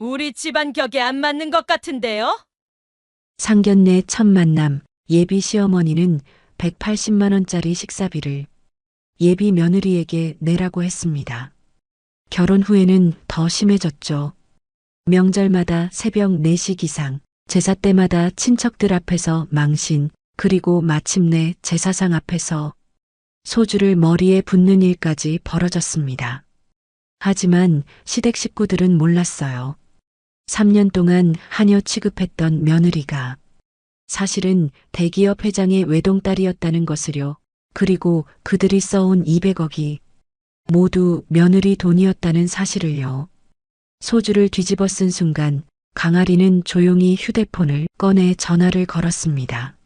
우리 집안 격에 안 맞는 것 같은데요? 상견례 첫 만남, 예비 시어머니는 180만 원짜리 식사비를 예비 며느리에게 내라고 했습니다. 결혼 후에는 더 심해졌죠. 명절마다 새벽 4시 기상, 제사 때마다 친척들 앞에서 망신, 그리고 마침내 제사상 앞에서 소주를 머리에 붓는 일까지 벌어졌습니다. 하지만 시댁 식구들은 몰랐어요. 3년 동안 하녀 취급했던 며느리가 사실은 대기업 회장의 외동딸이었다는 것을요. 그리고 그들이 써온 200억이 모두 며느리 돈이었다는 사실을요. 소주를 뒤집어 쓴 순간 강아리는 조용히 휴대폰을 꺼내 전화를 걸었습니다.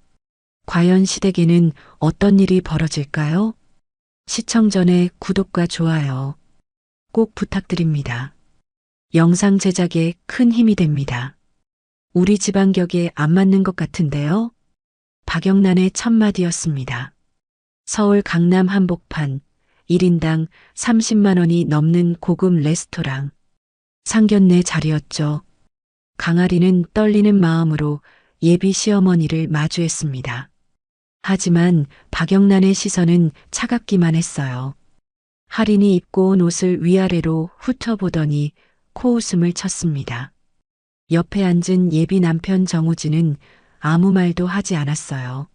과연 시댁에는 어떤 일이 벌어질까요? 시청 전에 구독과 좋아요 꼭 부탁드립니다. 영상 제작에 큰 힘이 됩니다. 우리 집안 격에 안 맞는 것 같은데요? 박영란의 첫마디였습니다. 서울 강남 한복판 1인당 30만 원이 넘는 고급 레스토랑. 상견례 자리였죠. 강아리는 떨리는 마음으로 예비 시어머니를 마주했습니다. 하지만 박영란의 시선은 차갑기만 했어요. 할인이 입고 온 옷을 위아래로 훑어보더니 코웃음을 쳤습니다. 옆에 앉은 예비 남편 정우진은 아무 말도 하지 않았어요.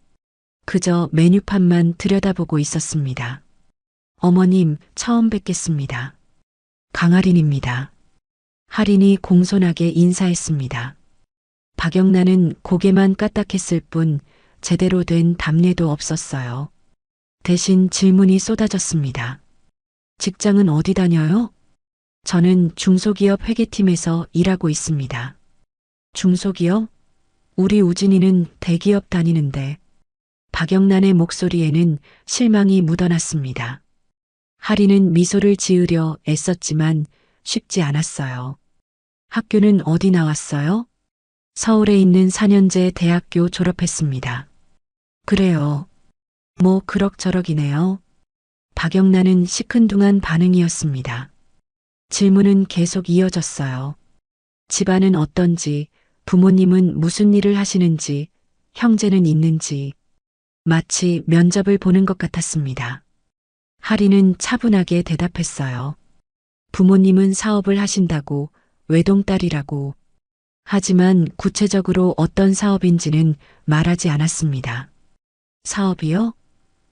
그저 메뉴판만 들여다보고 있었습니다. 어머님, 처음 뵙겠습니다. 강할인입니다. 할인이 공손하게 인사했습니다. 박영란은 고개만 까딱했을 뿐 제대로 된 답례도 없었어요. 대신 질문이 쏟아졌습니다. 직장은 어디 다녀요? 저는 중소기업 회계팀에서 일하고 있습니다. 중소기업? 우리 우진이는 대기업 다니는데. 박영란의 목소리에는 실망이 묻어났습니다. 할인은 미소를 지으려 애썼지만 쉽지 않았어요. 학교는 어디 나왔어요? 서울에 있는 4년제 대학교 졸업했습니다. 그래요. 뭐 그럭저럭이네요. 박영란은 시큰둥한 반응이었습니다. 질문은 계속 이어졌어요. 집안은 어떤지, 부모님은 무슨 일을 하시는지, 형제는 있는지, 마치 면접을 보는 것 같았습니다. 할인은 차분하게 대답했어요. 부모님은 사업을 하신다고, 외동딸이라고. 하지만 구체적으로 어떤 사업인지는 말하지 않았습니다. 사업이요?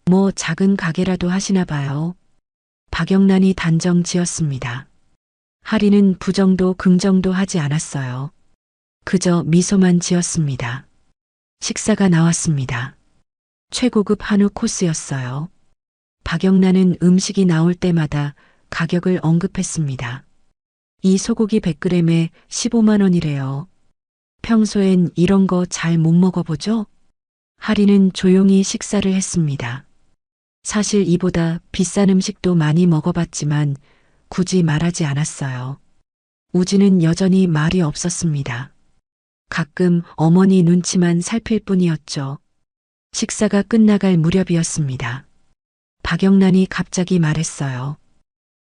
뭐 작은 가게라도 하시나 봐요. 박영란이 단정 지었습니다. 할인은 부정도 긍정도 하지 않았어요. 그저 미소만 지었습니다. 식사가 나왔습니다. 최고급 한우 코스였어요. 박영란은 음식이 나올 때마다 가격을 언급했습니다. 이 소고기 100g에 15만 원이래요. 평소엔 이런 거 잘 못 먹어보죠? 할인은 조용히 식사를 했습니다. 사실 이보다 비싼 음식도 많이 먹어봤지만 굳이 말하지 않았어요. 우진은 여전히 말이 없었습니다. 가끔 어머니 눈치만 살필 뿐이었죠. 식사가 끝나갈 무렵이었습니다. 박영란이 갑자기 말했어요.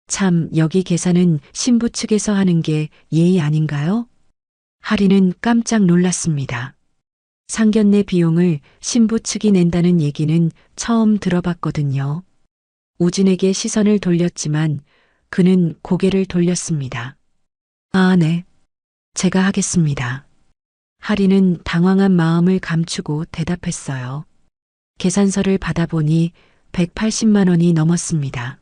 참, 여기 계산은 신부 측에서 하는 게 예의 아닌가요? 할인은 깜짝 놀랐습니다. 상견례 비용을 신부 측이 낸다는 얘기는 처음 들어봤거든요. 우진에게 시선을 돌렸지만 그는 고개를 돌렸습니다. 아, 네. 제가 하겠습니다. 할인은 당황한 마음을 감추고 대답했어요. 계산서를 받아보니 180만 원이 넘었습니다.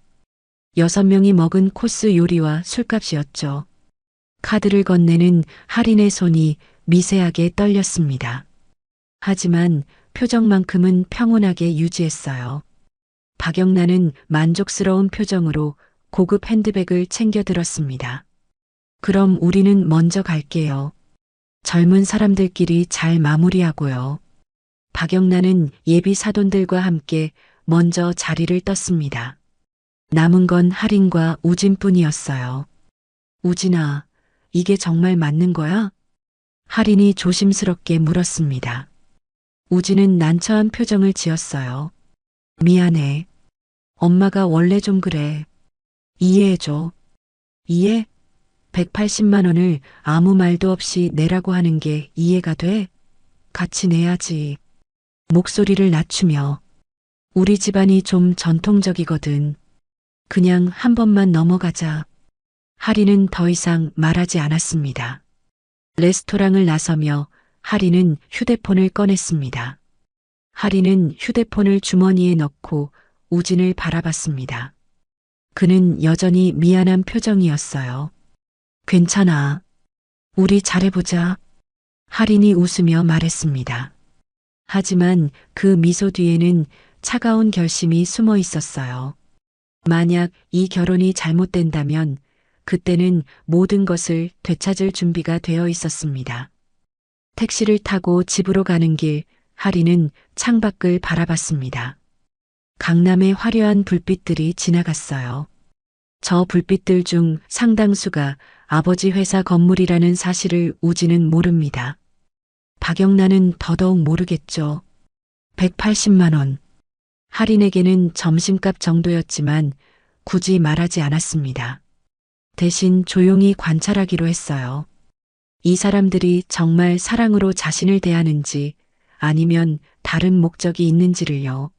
6명이 먹은 코스 요리와 술값이었죠. 카드를 건네는 할인의 손이 미세하게 떨렸습니다. 하지만 표정만큼은 평온하게 유지했어요. 박영란은 만족스러운 표정으로 고급 핸드백을 챙겨 들었습니다. 그럼 우리는 먼저 갈게요. 젊은 사람들끼리 잘 마무리하고요. 박영란은 예비 사돈들과 함께 먼저 자리를 떴습니다. 남은 건 할인과 우진뿐이었어요. 우진아, 이게 정말 맞는 거야? 할인이 조심스럽게 물었습니다. 우진은 난처한 표정을 지었어요. 미안해. 엄마가 원래 좀 그래. 이해해줘. 이해? 180만 원을 아무 말도 없이 내라고 하는 게 이해가 돼? 같이 내야지. 목소리를 낮추며. 우리 집안이 좀 전통적이거든. 그냥 한 번만 넘어가자. 하리는 더 이상 말하지 않았습니다. 레스토랑을 나서며 하리는 휴대폰을 꺼냈습니다. 하리는 휴대폰을 주머니에 넣고 우진을 바라봤습니다. 그는 여전히 미안한 표정이었어요. 괜찮아. 우리 잘해보자. 하린이 웃으며 말했습니다. 하지만 그 미소 뒤에는 차가운 결심이 숨어 있었어요. 만약 이 결혼이 잘못된다면 그때는 모든 것을 되찾을 준비가 되어 있었습니다. 택시를 타고 집으로 가는 길, 하리는 창밖을 바라봤습니다. 강남의 화려한 불빛들이 지나갔어요. 저 불빛들 중 상당수가 아버지 회사 건물이라는 사실을 우진은 모릅니다. 박영란은 더더욱 모르겠죠. 180만 원. 할인에게는 점심값 정도였지만 굳이 말하지 않았습니다. 대신 조용히 관찰하기로 했어요. 이 사람들이 정말 사랑으로 자신을 대하는지 아니면 다른 목적이 있는지를요.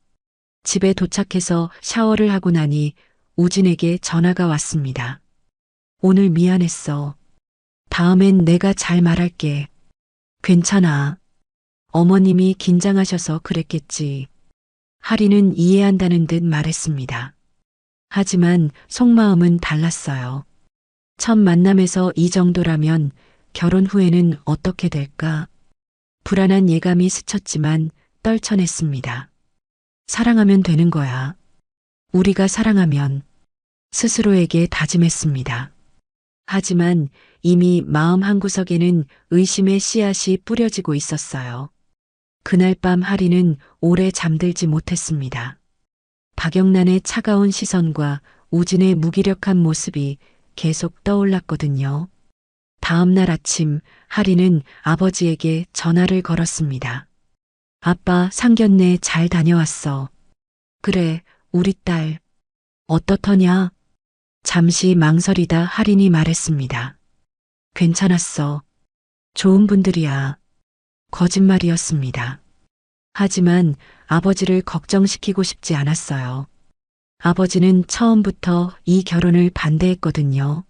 집에 도착해서 샤워를 하고 나니 우진에게 전화가 왔습니다. 오늘 미안했어. 다음엔 내가 잘 말할게. 괜찮아. 어머님이 긴장하셔서 그랬겠지. 하리는 이해한다는 듯 말했습니다. 하지만 속마음은 달랐어요. 첫 만남에서 이 정도라면 결혼 후에는 어떻게 될까? 불안한 예감이 스쳤지만 떨쳐냈습니다. 사랑하면 되는 거야. 우리가 사랑하면 스스로에게 다짐했습니다. 하지만 이미 마음 한구석에는 의심의 씨앗이 뿌려지고 있었어요. 그날 밤 하리는 오래 잠들지 못했습니다. 박영란의 차가운 시선과 우진의 무기력한 모습이 계속 떠올랐거든요. 다음 날 아침 하리는 아버지에게 전화를 걸었습니다. 아빠, 상견례 잘 다녀왔어. 그래, 우리 딸. 어떻더냐? 잠시 망설이다 하린이 말했습니다. 괜찮았어. 좋은 분들이야. 거짓말이었습니다. 하지만 아버지를 걱정시키고 싶지 않았어요. 아버지는 처음부터 이 결혼을 반대했거든요.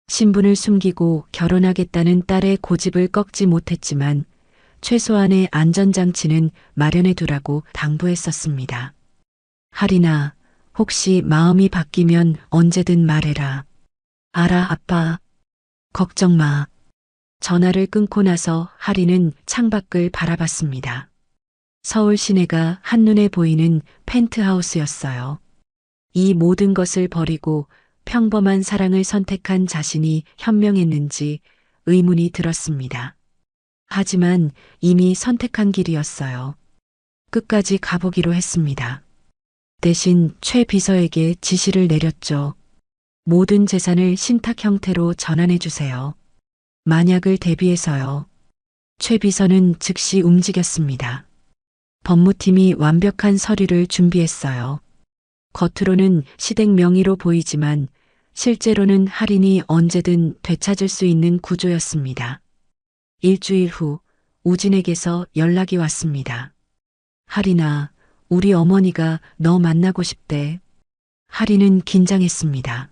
신분을 숨기고 결혼하겠다는 딸의 고집을 꺾지 못했지만 최소한의 안전장치는 마련해 두라고 당부했었습니다. 하리나, 혹시 마음이 바뀌면 언제든 말해라. 알아, 아빠. 걱정 마. 전화를 끊고 나서 하리는 창밖을 바라봤습니다. 서울 시내가 한눈에 보이는 펜트하우스였어요. 이 모든 것을 버리고 평범한 사랑을 선택한 자신이 현명했는지 의문이 들었습니다. 하지만 이미 선택한 길이었어요. 끝까지 가보기로 했습니다. 대신 최 비서에게 지시를 내렸죠. 모든 재산을 신탁 형태로 전환해 주세요. 만약을 대비해서요. 최 비서는 즉시 움직였습니다. 법무팀이 완벽한 서류를 준비했어요. 겉으로는 시댁 명의로 보이지만 실제로는 할인이 언제든 되찾을 수 있는 구조였습니다. 일주일 후 우진에게서 연락이 왔습니다. 할인아, 우리 어머니가 너 만나고 싶대. 할인은 긴장했습니다.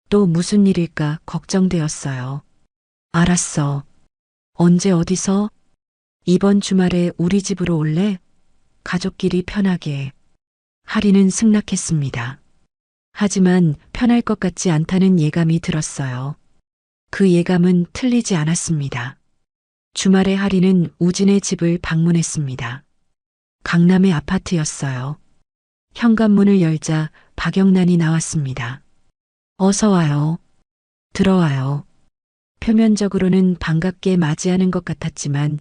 또 무슨 일일까 걱정되었어요. 알았어. 언제 어디서? 이번 주말에 우리 집으로 올래? 가족끼리 편하게. 할인은 승낙했습니다. 하지만 편할 것 같지 않다는 예감이 들었어요. 그 예감은 틀리지 않았습니다. 주말에 할인은 우진의 집을 방문했습니다. 강남의 아파트였어요. 현관문을 열자 박영란이 나왔습니다. 어서 와요. 들어와요. 표면적으로는 반갑게 맞이하는 것 같았지만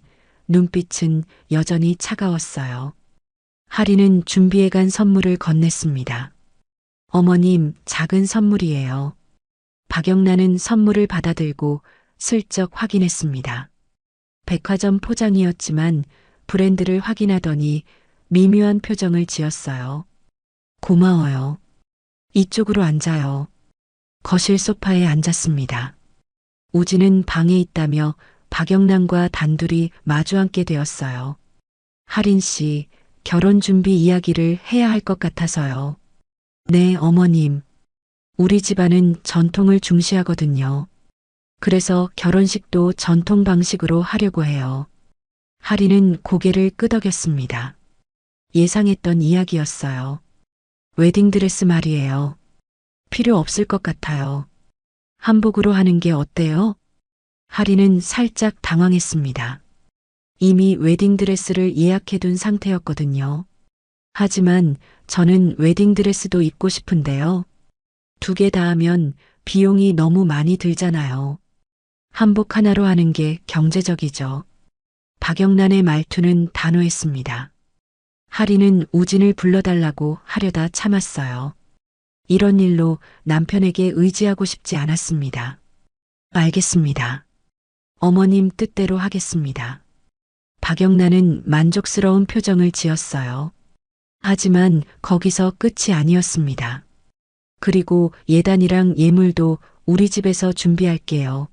눈빛은 여전히 차가웠어요. 할인은 준비해간 선물을 건넸습니다. 어머님, 작은 선물이에요. 박영란은 선물을 받아들고 슬쩍 확인했습니다. 백화점 포장이었지만 브랜드를 확인하더니 미묘한 표정을 지었어요. 고마워요. 이쪽으로 앉아요. 거실 소파에 앉았습니다. 우진은 방에 있다며 박영란과 단둘이 마주 앉게 되었어요. 할인 씨, 결혼 준비 이야기를 해야 할 것 같아서요. 네, 어머님. 우리 집안은 전통을 중시하거든요. 그래서 결혼식도 전통 방식으로 하려고 해요. 할인은 고개를 끄덕였습니다. 예상했던 이야기였어요. 웨딩드레스 말이에요. 필요 없을 것 같아요. 한복으로 하는 게 어때요? 할인은 살짝 당황했습니다. 이미 웨딩드레스를 예약해둔 상태였거든요. 하지만 저는 웨딩드레스도 입고 싶은데요. 두 개 다 하면 비용이 너무 많이 들잖아요. 한복 하나로 하는 게 경제적이죠. 박영란의 말투는 단호했습니다. 할인은 우진을 불러달라고 하려다 참았어요. 이런 일로 남편에게 의지하고 싶지 않았습니다. 알겠습니다. 어머님 뜻대로 하겠습니다. 박영란은 만족스러운 표정을 지었어요. 하지만 거기서 끝이 아니었습니다. 그리고 예단이랑 예물도 우리 집에서 준비할게요.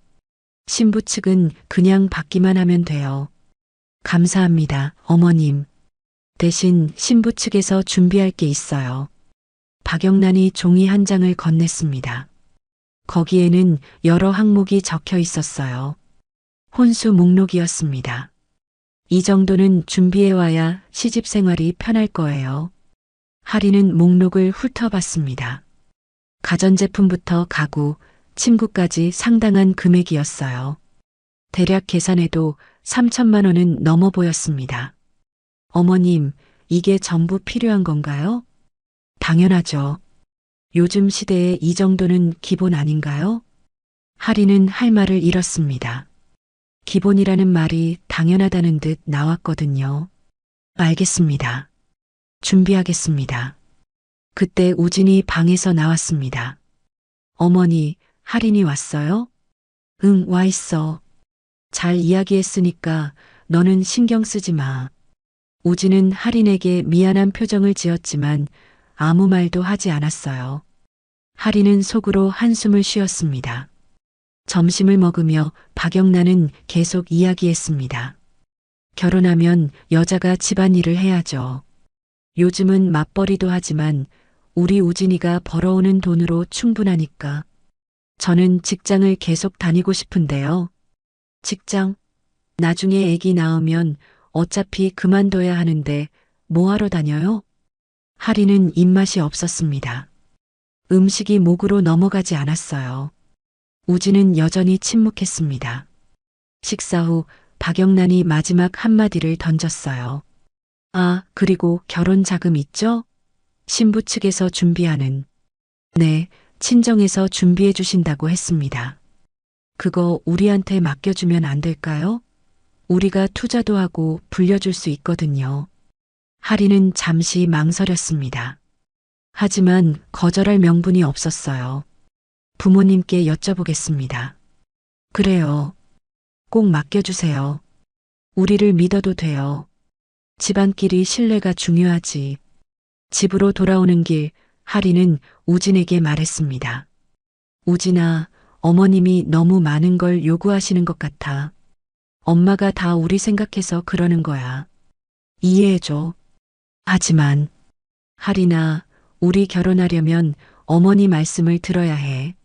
신부 측은 그냥 받기만 하면 돼요. 감사합니다, 어머님. 대신 신부 측에서 준비할 게 있어요. 박영란이 종이 한 장을 건넸습니다. 거기에는 여러 항목이 적혀 있었어요. 혼수 목록이었습니다. 이 정도는 준비해와야 시집 생활이 편할 거예요. 할인은 목록을 훑어봤습니다. 가전제품부터 가구, 침구까지 상당한 금액이었어요. 대략 계산해도 3천만 원은 넘어 보였습니다. 어머님, 이게 전부 필요한 건가요? 당연하죠. 요즘 시대에 이 정도는 기본 아닌가요? 할인은 할 말을 잃었습니다. 기본이라는 말이 당연하다는 듯 나왔거든요. 알겠습니다. 준비하겠습니다. 그때 우진이 방에서 나왔습니다. 어머니, 할인이 왔어요? 응, 와 있어. 잘 이야기했으니까 너는 신경 쓰지 마. 우진은 할인에게 미안한 표정을 지었지만 아무 말도 하지 않았어요. 할인은 속으로 한숨을 쉬었습니다. 점심을 먹으며 박영란은 계속 이야기했습니다. 결혼하면 여자가 집안일을 해야죠. 요즘은 맞벌이도 하지만 우리 우진이가 벌어오는 돈으로 충분하니까. 저는 직장을 계속 다니고 싶은데요. 직장? 나중에 아기 낳으면 어차피 그만둬야 하는데 뭐하러 다녀요? 할인은 입맛이 없었습니다. 음식이 목으로 넘어가지 않았어요. 우진은 여전히 침묵했습니다. 식사 후 박영란이 마지막 한마디를 던졌어요. 아, 그리고 결혼 자금 있죠? 신부 측에서 준비하는. 네, 친정에서 준비해 주신다고 했습니다. 그거 우리한테 맡겨주면 안 될까요? 우리가 투자도 하고 불려줄 수 있거든요. 할인은 잠시 망설였습니다. 하지만 거절할 명분이 없었어요. 부모님께 여쭤보겠습니다. 그래요. 꼭 맡겨주세요. 우리를 믿어도 돼요. 집안끼리 신뢰가 중요하지. 집으로 돌아오는 길, 할인은 우진에게 말했습니다. 우진아, 어머님이 너무 많은 걸 요구하시는 것 같아. 엄마가 다 우리 생각해서 그러는 거야. 이해해줘. 하지만, 할인아, 우리 결혼하려면 어머니 말씀을 들어야 해.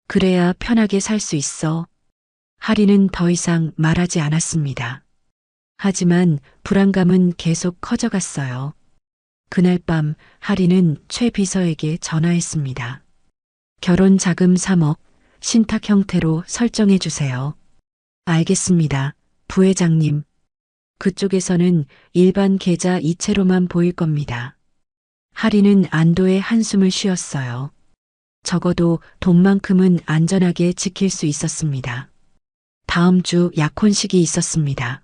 그래야 편하게 살 수 있어. 할인은 더 이상 말하지 않았습니다. 하지만 불안감은 계속 커져갔어요. 그날 밤 할인은 최 비서에게 전화했습니다. 결혼 자금 3억, 신탁 형태로 설정해 주세요. 알겠습니다, 부회장님. 그쪽에서는 일반 계좌 이체로만 보일 겁니다. 할인은 안도의 한숨을 쉬었어요. 적어도 돈만큼은 안전하게 지킬 수 있었습니다. 다음 주 약혼식이 있었습니다.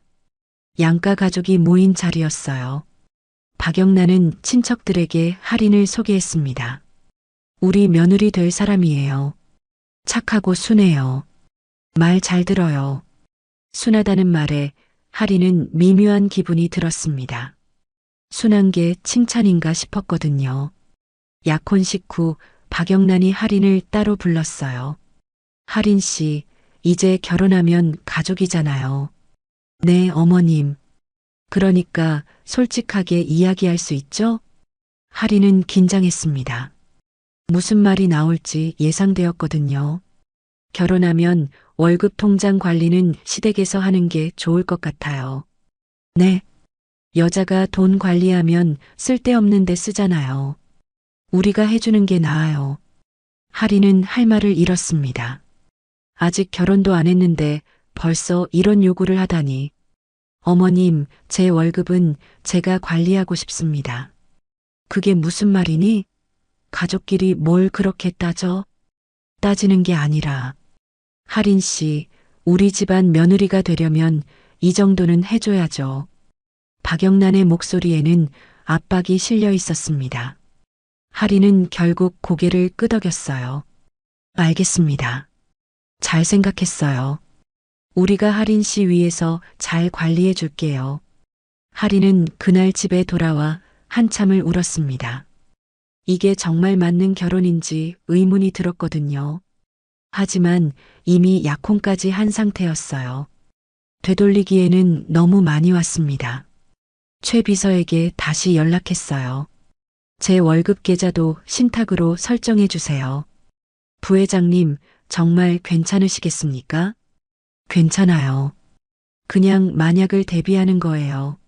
양가 가족이 모인 자리였어요. 박영란은 친척들에게 할인을 소개했습니다. 우리 며느리 될 사람이에요. 착하고 순해요. 말 잘 들어요. 순하다는 말에 할인은 미묘한 기분이 들었습니다. 순한 게 칭찬인가 싶었거든요. 약혼식 후 박영란이 할인을 따로 불렀어요. 할인 씨, 이제 결혼하면 가족이잖아요. 네, 어머님. 그러니까 솔직하게 이야기할 수 있죠? 하리는 긴장했습니다. 무슨 말이 나올지 예상되었거든요. 결혼하면 월급 통장 관리는 시댁에서 하는 게 좋을 것 같아요. 네. 여자가 돈 관리하면 쓸데없는 데 쓰잖아요. 우리가 해주는 게 나아요. 하리는 할 말을 잃었습니다. 아직 결혼도 안 했는데 벌써 이런 요구를 하다니. 어머님, 제 월급은 제가 관리하고 싶습니다. 그게 무슨 말이니? 가족끼리 뭘 그렇게 따져? 따지는 게 아니라. 하린 씨, 우리 집안 며느리가 되려면 이 정도는 해줘야죠. 박영란의 목소리에는 압박이 실려 있었습니다. 하리는 결국 고개를 끄덕였어요. 알겠습니다. 잘 생각했어요. 우리가 하린 씨 위해서 잘 관리해 줄게요. 하리는 그날 집에 돌아와 한참을 울었습니다. 이게 정말 맞는 결혼인지 의문이 들었거든요. 하지만 이미 약혼까지 한 상태였어요. 되돌리기에는 너무 많이 왔습니다. 최 비서에게 다시 연락했어요. 제 월급 계좌도 신탁으로 설정해 주세요. 부회장님, 정말 괜찮으시겠습니까? 괜찮아요. 그냥 만약을 대비하는 거예요.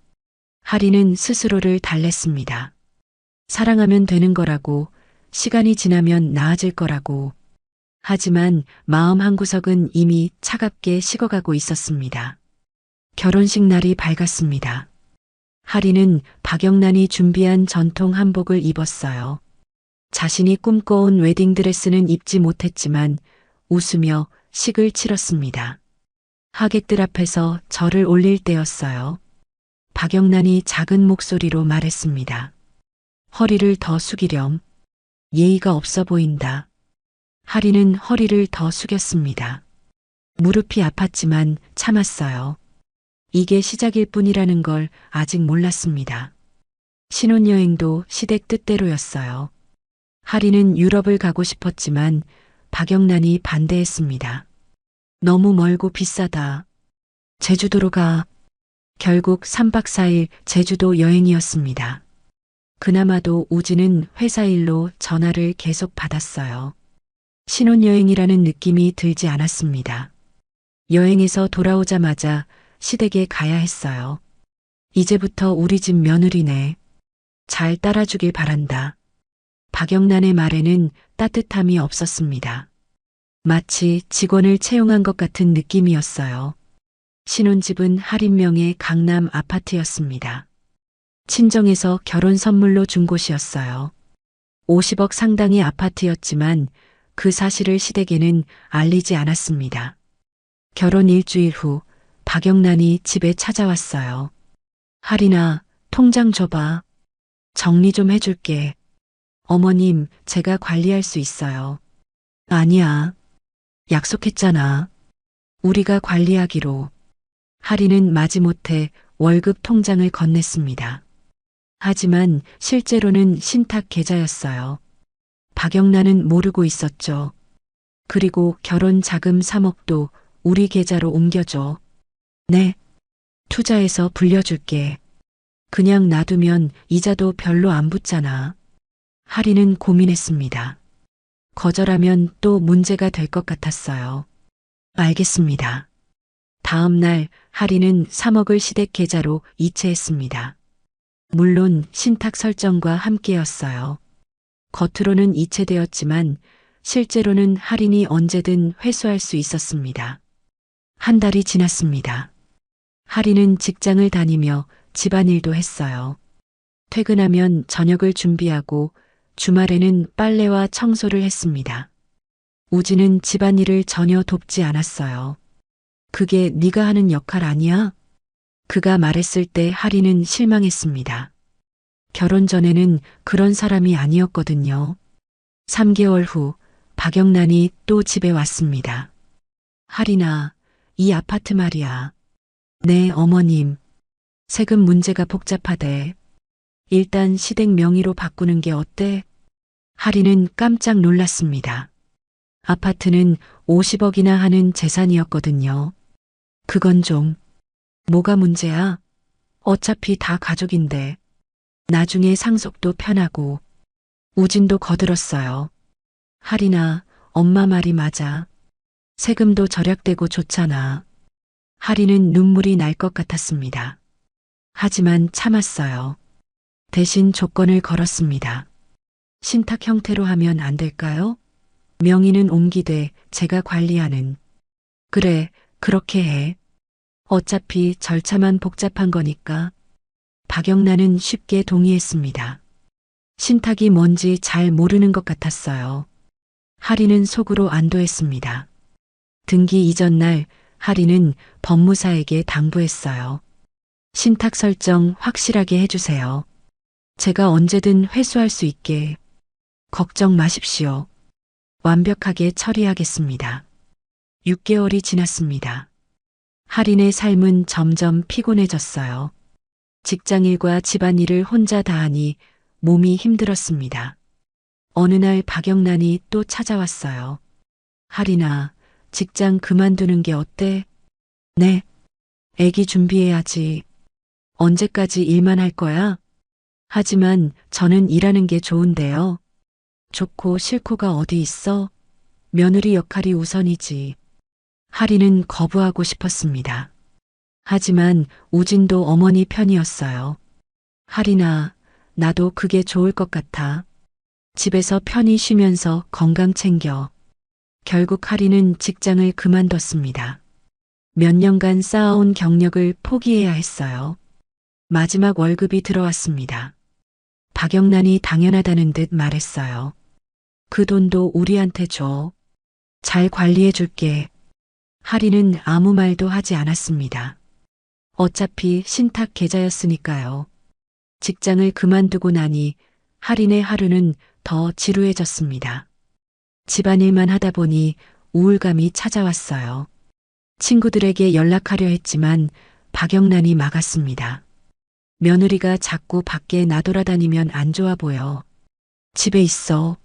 하리는 스스로를 달랬습니다. 사랑하면 되는 거라고, 시간이 지나면 나아질 거라고. 하지만 마음 한구석은 이미 차갑게 식어가고 있었습니다. 결혼식 날이 밝았습니다. 하리는 박영란이 준비한 전통 한복을 입었어요. 자신이 꿈꿔온 웨딩드레스는 입지 못했지만 웃으며 식을 치렀습니다. 하객들 앞에서 절을 올릴 때였어요. 박영란이 작은 목소리로 말했습니다. 허리를 더 숙이렴. 예의가 없어 보인다. 하리는 허리를 더 숙였습니다. 무릎이 아팠지만 참았어요. 이게 시작일 뿐이라는 걸 아직 몰랐습니다. 신혼여행도 시댁 뜻대로였어요. 하리는 유럽을 가고 싶었지만 박영란이 반대했습니다. 너무 멀고 비싸다. 제주도로 가. 결국 3박 4일 제주도 여행이었습니다. 그나마도 우진은 회사 일로 전화를 계속 받았어요. 신혼여행이라는 느낌이 들지 않았습니다. 여행에서 돌아오자마자 시댁에 가야 했어요. 이제부터 우리 집 며느리네. 잘 따라주길 바란다. 박영란의 말에는 따뜻함이 없었습니다. 마치 직원을 채용한 것 같은 느낌이었어요. 신혼집은 할인명의 강남 아파트였습니다. 친정에서 결혼 선물로 준 곳이었어요. 50억 상당의 아파트였지만 그 사실을 시댁에는 알리지 않았습니다. 결혼 일주일 후 박영란이 집에 찾아왔어요. 하리나, 통장 줘봐. 정리 좀 해줄게. 어머님, 제가 관리할 수 있어요. 아니야. 약속했잖아. 우리가 관리하기로. 하리는 마지못해 월급 통장을 건넸습니다. 하지만 실제로는 신탁 계좌였어요. 박영란은 모르고 있었죠. 그리고 결혼 자금 3억도 우리 계좌로 옮겨줘. 네. 투자해서 불려줄게. 그냥 놔두면 이자도 별로 안 붙잖아. 하리는 고민했습니다. 거절하면 또 문제가 될 것 같았어요. 알겠습니다. 다음 날 하리는 3억을 시댁 계좌로 이체했습니다. 물론 신탁 설정과 함께였어요. 겉으로는 이체되었지만 실제로는 할인이 언제든 회수할 수 있었습니다. 한 달이 지났습니다. 할인은 직장을 다니며 집안일도 했어요. 퇴근하면 저녁을 준비하고 주말에는 빨래와 청소를 했습니다. 우진은 집안일을 전혀 돕지 않았어요. 그게 네가 하는 역할 아니야? 그가 말했을 때 할인은 실망했습니다. 결혼 전에는 그런 사람이 아니었거든요. 3개월 후 박영란이 또 집에 왔습니다. 할인아, 이 아파트 말이야. 네, 어머님. 세금 문제가 복잡하대. 일단 시댁 명의로 바꾸는 게 어때? 할인은 깜짝 놀랐습니다. 아파트는 50억이나 하는 재산이었거든요. 그건 좀, 뭐가 문제야? 어차피 다 가족인데. 나중에 상속도 편하고. 우진도 거들었어요. 할인아, 엄마 말이 맞아. 세금도 절약되고 좋잖아. 할인은 눈물이 날 것 같았습니다. 하지만 참았어요. 대신 조건을 걸었습니다. 신탁 형태로 하면 안 될까요? 명의는 옮기되 제가 관리하는. 그래, 그렇게 해. 어차피 절차만 복잡한 거니까. 박영란은 쉽게 동의했습니다. 신탁이 뭔지 잘 모르는 것 같았어요. 할인은 속으로 안도했습니다. 등기 이전 날 할인은 법무사에게 당부했어요. 신탁 설정 확실하게 해주세요. 제가 언제든 회수할 수 있게. 걱정 마십시오. 완벽하게 처리하겠습니다. 6개월이 지났습니다. 할인의 삶은 점점 피곤해졌어요. 직장일과 집안일을 혼자 다 하니 몸이 힘들었습니다. 어느 날 박영란이 또 찾아왔어요. 할인아, 직장 그만두는 게 어때? 네. 애기 준비해야지. 언제까지 일만 할 거야? 하지만 저는 일하는 게 좋은데요. 좋고 싫고가 어디 있어? 며느리 역할이 우선이지. 할인은 거부하고 싶었습니다. 하지만 우진도 어머니 편이었어요. 할인아, 나도 그게 좋을 것 같아. 집에서 편히 쉬면서 건강 챙겨. 결국 할인은 직장을 그만뒀습니다. 몇 년간 쌓아온 경력을 포기해야 했어요. 마지막 월급이 들어왔습니다. 박영란이 당연하다는 듯 말했어요. 그 돈도 우리한테 줘. 잘 관리해 줄게. 할인은 아무 말도 하지 않았습니다. 어차피 신탁 계좌였으니까요. 직장을 그만두고 나니 할인의 하루는 더 지루해졌습니다. 집안일만 하다 보니 우울감이 찾아왔어요. 친구들에게 연락하려 했지만 박영란이 막았습니다. 며느리가 자꾸 밖에 나돌아다니면 안 좋아 보여. 집에 있어.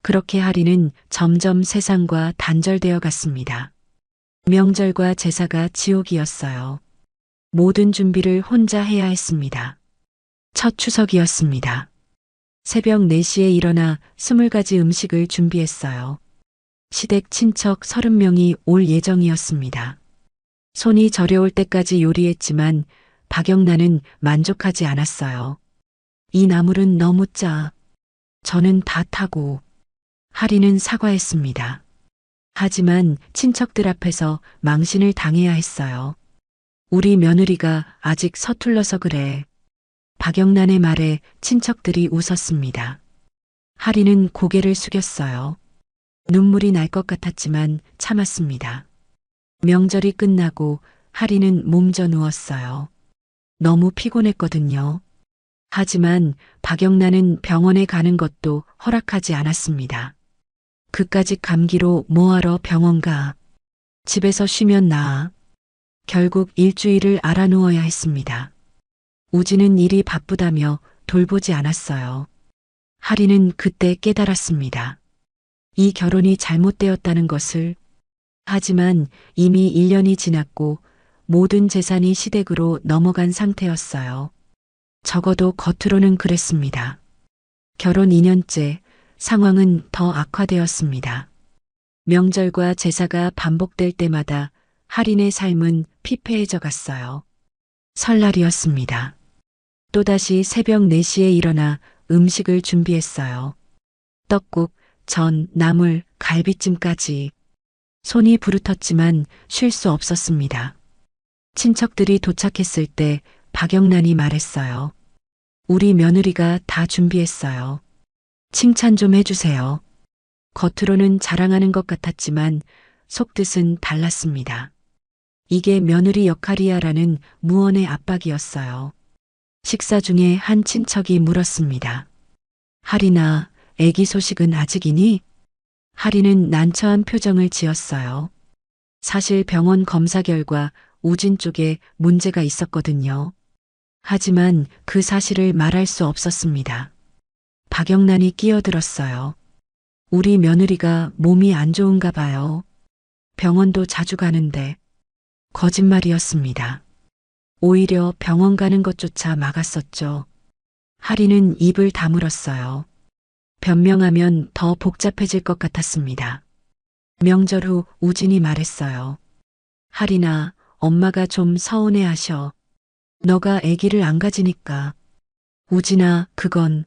그렇게 할인은 점점 세상과 단절되어 갔습니다. 명절과 제사가 지옥이었어요. 모든 준비를 혼자 해야 했습니다. 첫 추석이었습니다. 새벽 4시에 일어나 20가지 음식을 준비했어요. 시댁 친척 30명이 올 예정이었습니다. 손이 저려올 때까지 요리했지만 박영란은 만족하지 않았어요. 이 나물은 너무 짜. 저는 다 타고. 할인은 사과했습니다. 하지만 친척들 앞에서 망신을 당해야 했어요. 우리 며느리가 아직 서툴러서 그래. 박영란의 말에 친척들이 웃었습니다. 할인은 고개를 숙였어요. 눈물이 날 것 같았지만 참았습니다. 명절이 끝나고 할인은 몸져 누웠어요. 너무 피곤했거든요. 하지만 박영란은 병원에 가는 것도 허락하지 않았습니다. 그까짓 감기로 뭐하러 병원 가. 집에서 쉬면 나아. 결국 일주일을 알아누워야 했습니다. 우진은 일이 바쁘다며 돌보지 않았어요. 할인은 그때 깨달았습니다. 이 결혼이 잘못되었다는 것을. 하지만 이미 1년이 지났고 모든 재산이 시댁으로 넘어간 상태였어요. 적어도 겉으로는 그랬습니다. 결혼 2년째 상황은 더 악화되었습니다. 명절과 제사가 반복될 때마다 할인의 삶은 피폐해져 갔어요. 설날이었습니다. 또다시 새벽 4시에 일어나 음식을 준비했어요. 떡국, 전, 나물, 갈비찜까지. 손이 부르텄지만 쉴 수 없었습니다. 친척들이 도착했을 때 박영란이 말했어요. 우리 며느리가 다 준비했어요. 칭찬 좀 해주세요. 겉으로는 자랑하는 것 같았지만 속뜻은 달랐습니다. 이게 며느리 역할이야라는 무언의 압박이었어요. 식사 중에 한 친척이 물었습니다. 할인아, 애기 소식은 아직이니? 할인은 난처한 표정을 지었어요. 사실 병원 검사 결과 우진 쪽에 문제가 있었거든요. 하지만 그 사실을 말할 수 없었습니다. 박영란이 끼어들었어요. 우리 며느리가 몸이 안 좋은가 봐요. 병원도 자주 가는데 거짓말이었습니다. 오히려 병원 가는 것조차 막았었죠. 하리는 입을 다물었어요. 변명하면 더 복잡해질 것 같았습니다. 명절 후 우진이 말했어요. 하리나, 엄마가 좀 서운해 하셔. 너가 아기를 안 가지니까. 우진아, 그건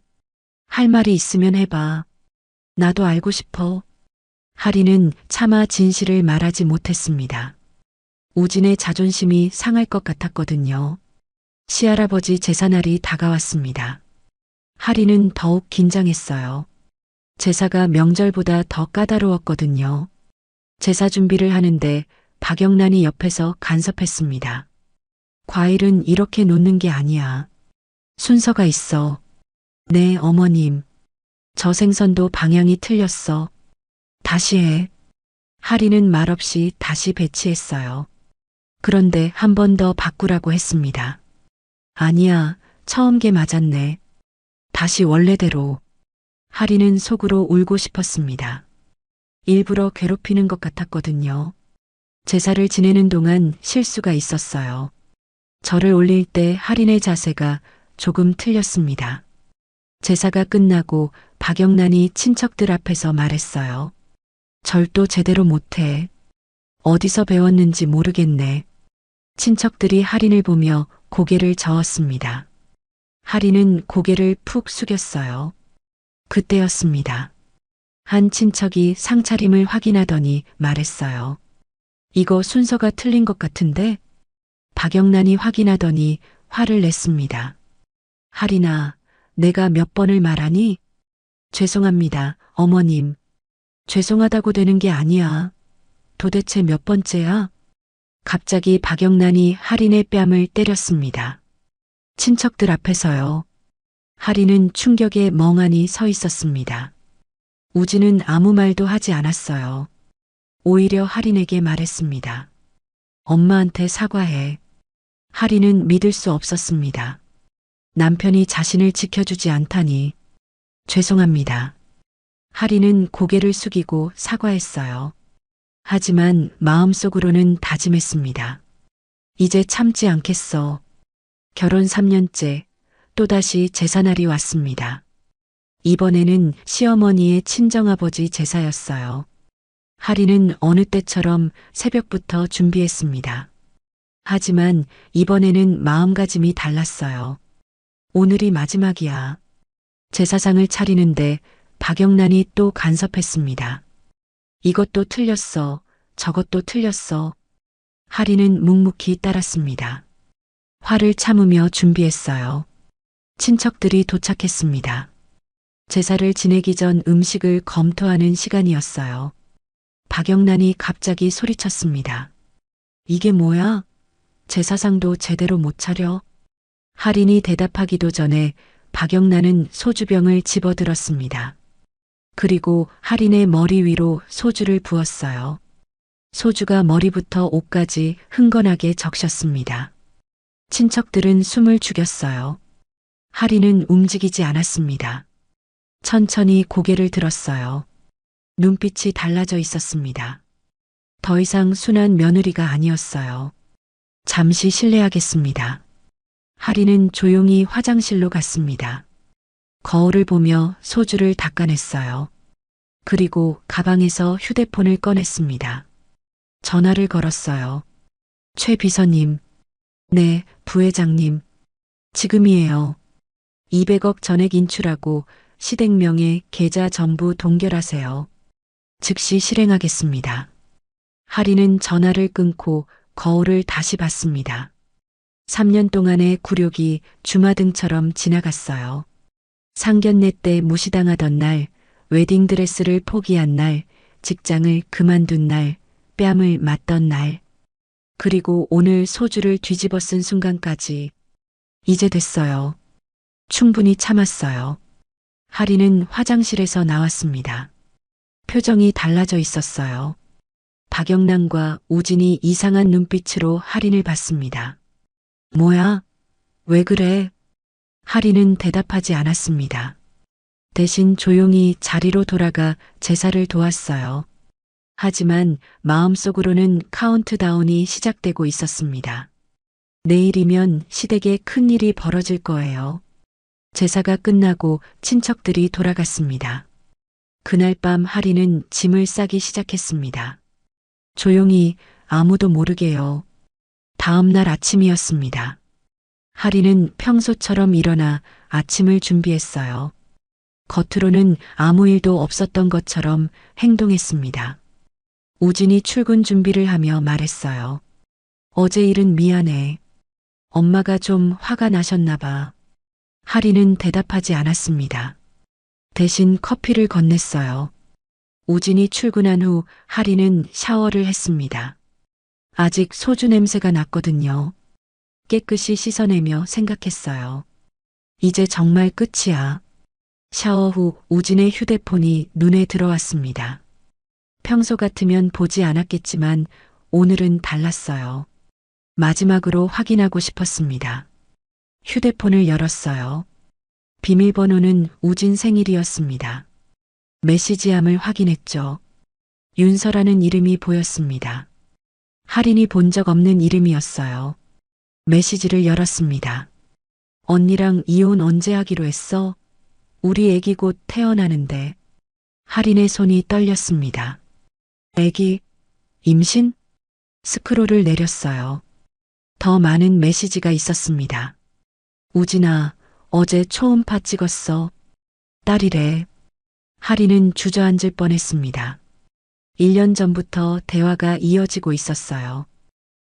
할 말이 있으면 해봐. 나도 알고 싶어. 하리는 차마 진실을 말하지 못했습니다. 우진의 자존심이 상할 것 같았거든요. 시할아버지 제사날이 다가왔습니다. 하리는 더욱 긴장했어요. 제사가 명절보다 더 까다로웠거든요. 제사 준비를 하는데 박영란이 옆에서 간섭했습니다. 과일은 이렇게 놓는 게 아니야. 순서가 있어. 네, 어머님. 저 생선도 방향이 틀렸어. 다시 해. 하리는 말없이 다시 배치했어요. 그런데 한 번 더 바꾸라고 했습니다. 아니야, 처음 게 맞았네. 다시 원래대로. 하리는 속으로 울고 싶었습니다. 일부러 괴롭히는 것 같았거든요. 제사를 지내는 동안 실수가 있었어요. 절을 올릴 때 하린의 자세가 조금 틀렸습니다. 제사가 끝나고 박영란이 친척들 앞에서 말했어요. 절도 제대로 못해. 어디서 배웠는지 모르겠네. 친척들이 하린을 보며 고개를 저었습니다. 하린은 고개를 푹 숙였어요. 그때였습니다. 한 친척이 상차림을 확인하더니 말했어요. 이거 순서가 틀린 것 같은데? 박영란이 확인하더니 화를 냈습니다. 하린아, 내가 몇 번을 말하니? 죄송합니다, 어머님. 죄송하다고 되는 게 아니야. 도대체 몇 번째야? 갑자기 박영란이 하린의 뺨을 때렸습니다. 친척들 앞에서요. 하린은 충격에 멍하니 서 있었습니다. 우진은 아무 말도 하지 않았어요. 오히려 하린에게 말했습니다. 엄마한테 사과해. 하린은 믿을 수 없었습니다. 남편이 자신을 지켜주지 않다니. 죄송합니다. 하린은 고개를 숙이고 사과했어요. 하지만 마음속으로는 다짐했습니다. 이제 참지 않겠어. 결혼 3년째 또다시 제사날이 왔습니다. 이번에는 시어머니의 친정아버지 제사였어요. 하리는 어느 때처럼 새벽부터 준비했습니다. 하지만 이번에는 마음가짐이 달랐어요. 오늘이 마지막이야. 제사상을 차리는데 박영란이 또 간섭했습니다. 이것도 틀렸어. 저것도 틀렸어. 하리는 묵묵히 따랐습니다. 화를 참으며 준비했어요. 친척들이 도착했습니다. 제사를 지내기 전 음식을 검토하는 시간이었어요. 박영란이 갑자기 소리쳤습니다. 이게 뭐야? 제사상도 제대로 못 차려? 하린이 대답하기도 전에 박영란은 소주병을 집어들었습니다. 그리고 하린의 머리 위로 소주를 부었어요. 소주가 머리부터 옷까지 흥건하게 적셨습니다. 친척들은 숨을 죽였어요. 하린은 움직이지 않았습니다. 천천히 고개를 들었어요. 눈빛이 달라져 있었습니다. 더 이상 순한 며느리가 아니었어요. 잠시 실례하겠습니다. 하린은 조용히 화장실로 갔습니다. 거울을 보며 소주를 닦아냈어요. 그리고 가방에서 휴대폰을 꺼냈습니다. 전화를 걸었어요. 최 비서님. 네, 부회장님. 지금이에요. 200억 전액 인출하고 시댁명의 계좌 전부 동결하세요. 즉시 실행하겠습니다. 하리는 전화를 끊고 거울을 다시 봤습니다. 3년 동안의 굴욕이 주마등처럼 지나갔어요. 상견례 때 무시당하던 날, 웨딩드레스를 포기한 날, 직장을 그만둔 날, 뺨을 맞던 날, 그리고 오늘 소주를 뒤집어 쓴 순간까지. 이제 됐어요. 충분히 참았어요. 하리는 화장실에서 나왔습니다. 표정이 달라져 있었어요. 박영란과 우진이 이상한 눈빛으로 하린을 봤습니다. 뭐야? 왜 그래? 하린은 대답하지 않았습니다. 대신 조용히 자리로 돌아가 제사를 도왔어요. 하지만 마음속으로는 카운트다운이 시작되고 있었습니다. 내일이면 시댁에 큰일이 벌어질 거예요. 제사가 끝나고 친척들이 돌아갔습니다. 그날 밤 하리는 짐을 싸기 시작했습니다. 조용히 아무도 모르게요. 다음 날 아침이었습니다. 하리는 평소처럼 일어나 아침을 준비했어요. 겉으로는 아무 일도 없었던 것처럼 행동했습니다. 우진이 출근 준비를 하며 말했어요. 어제 일은 미안해. 엄마가 좀 화가 나셨나 봐. 하리는 대답하지 않았습니다. 대신 커피를 건넸어요. 우진이 출근한 후 하리는 샤워를 했습니다. 아직 소주 냄새가 났거든요. 깨끗이 씻어내며 생각했어요. 이제 정말 끝이야. 샤워 후 우진의 휴대폰이 눈에 들어왔습니다. 평소 같으면 보지 않았겠지만 오늘은 달랐어요. 마지막으로 확인하고 싶었습니다. 휴대폰을 열었어요. 비밀번호는 우진 생일이었습니다. 메시지함을 확인했죠. 윤서라는 이름이 보였습니다. 할인이 본 적 없는 이름이었어요. 메시지를 열었습니다. 언니랑 이혼 언제 하기로 했어? 우리 애기 곧 태어나는데. 할인의 손이 떨렸습니다. 애기, 임신? 스크롤을 내렸어요. 더 많은 메시지가 있었습니다. 우진아, 어제 초음파 찍었어. 딸이래. 할인은 주저앉을 뻔했습니다. 1년 전부터 대화가 이어지고 있었어요.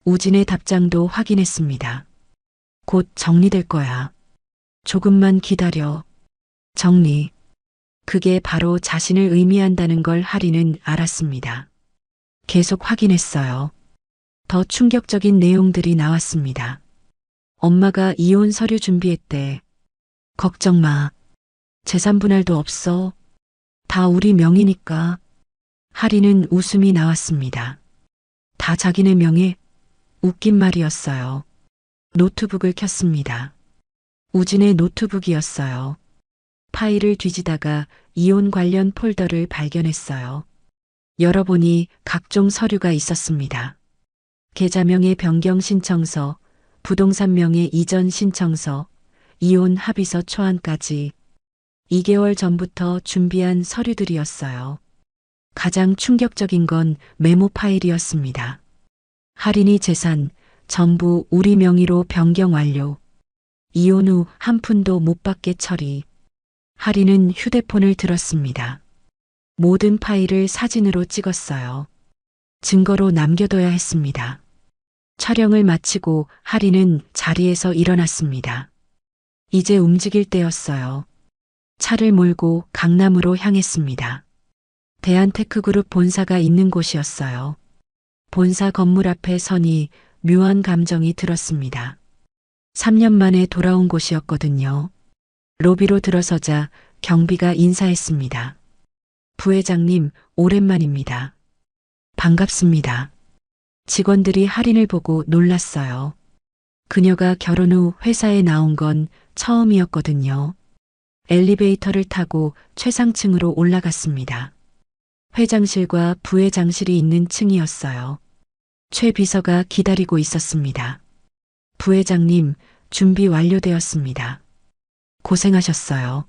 우진의 답장도 확인했습니다. 곧 정리될 거야. 조금만 기다려. 정리. 그게 바로 자신을 의미한다는 걸 할인은 알았습니다. 계속 확인했어요. 더 충격적인 내용들이 나왔습니다. 엄마가 이혼 서류 준비했대. 걱정 마. 재산 분할도 없어. 다 우리 명의니까. 할인은 웃음이 나왔습니다. 다 자기네 명예? 웃긴 말이었어요. 노트북을 켰습니다. 우진의 노트북이었어요. 파일을 뒤지다가 이혼 관련 폴더를 발견했어요. 열어보니 각종 서류가 있었습니다. 계좌명의 변경 신청서, 부동산 명의 이전 신청서, 이혼 합의서 초안까지 2개월 전부터 준비한 서류들이었어요. 가장 충격적인 건 메모 파일이었습니다. 할인이 재산 전부 우리 명의로 변경 완료. 이혼 후 한 푼도 못 받게 처리. 할인은 휴대폰을 들었습니다. 모든 파일을 사진으로 찍었어요. 증거로 남겨둬야 했습니다. 촬영을 마치고 할인은 자리에서 일어났습니다. 이제 움직일 때였어요. 차를 몰고 강남으로 향했습니다. 대한테크그룹 본사가 있는 곳이었어요. 본사 건물 앞에 서니 묘한 감정이 들었습니다. 3년 만에 돌아온 곳이었거든요. 로비로 들어서자 경비가 인사했습니다. 부회장님, 오랜만입니다. 반갑습니다. 직원들이 할인을 보고 놀랐어요. 그녀가 결혼 후 회사에 나온 건 처음이었거든요. 엘리베이터를 타고 최상층으로 올라갔습니다. 회장실과 부회장실이 있는 층이었어요. 최 비서가 기다리고 있었습니다. 부회장님, 준비 완료되었습니다. 고생하셨어요.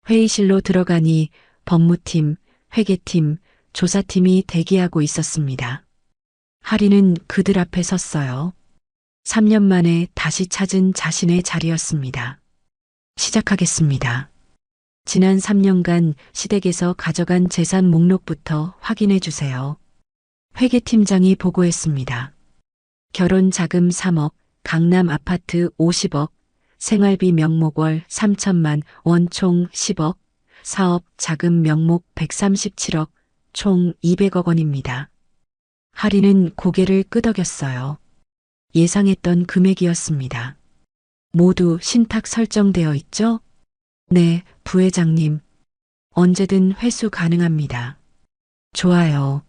회의실로 들어가니 법무팀, 회계팀, 조사팀이 대기하고 있었습니다. 할인은 그들 앞에 섰어요. 3년 만에 다시 찾은 자신의 자리였습니다. 시작하겠습니다. 지난 3년간 시댁에서 가져간 재산 목록부터 확인해 주세요. 회계팀장이 보고했습니다. 결혼 자금 3억, 강남 아파트 50억, 생활비 명목월 3천만 원 총 10억, 사업 자금 명목 137억, 총 200억 원입니다. 할인은 고개를 끄덕였어요. 예상했던 금액이었습니다. 모두 신탁 설정되어 있죠? 네, 부회장님. 언제든 회수 가능합니다. 좋아요.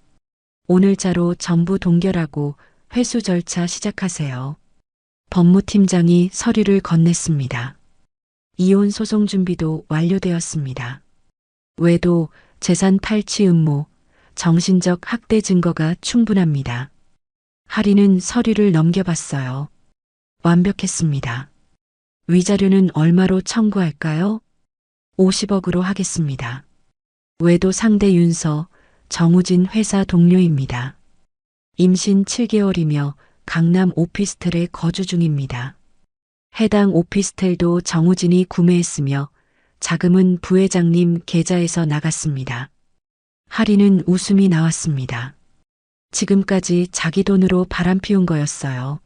오늘자로 전부 동결하고 회수 절차 시작하세요. 법무팀장이 서류를 건넸습니다. 이혼 소송 준비도 완료되었습니다. 외도, 재산 탈취 음모, 정신적 학대 증거가 충분합니다. 할인은 서류를 넘겨봤어요. 완벽했습니다. 위자료는 얼마로 청구할까요? 50억으로 하겠습니다. 외도 상대 윤서, 정우진 회사 동료입니다. 임신 7개월이며 강남 오피스텔에 거주 중입니다. 해당 오피스텔도 정우진이 구매했으며 자금은 부회장님 계좌에서 나갔습니다. 할인은 웃음이 나왔습니다. 지금까지 자기 돈으로 바람피운 거였어요.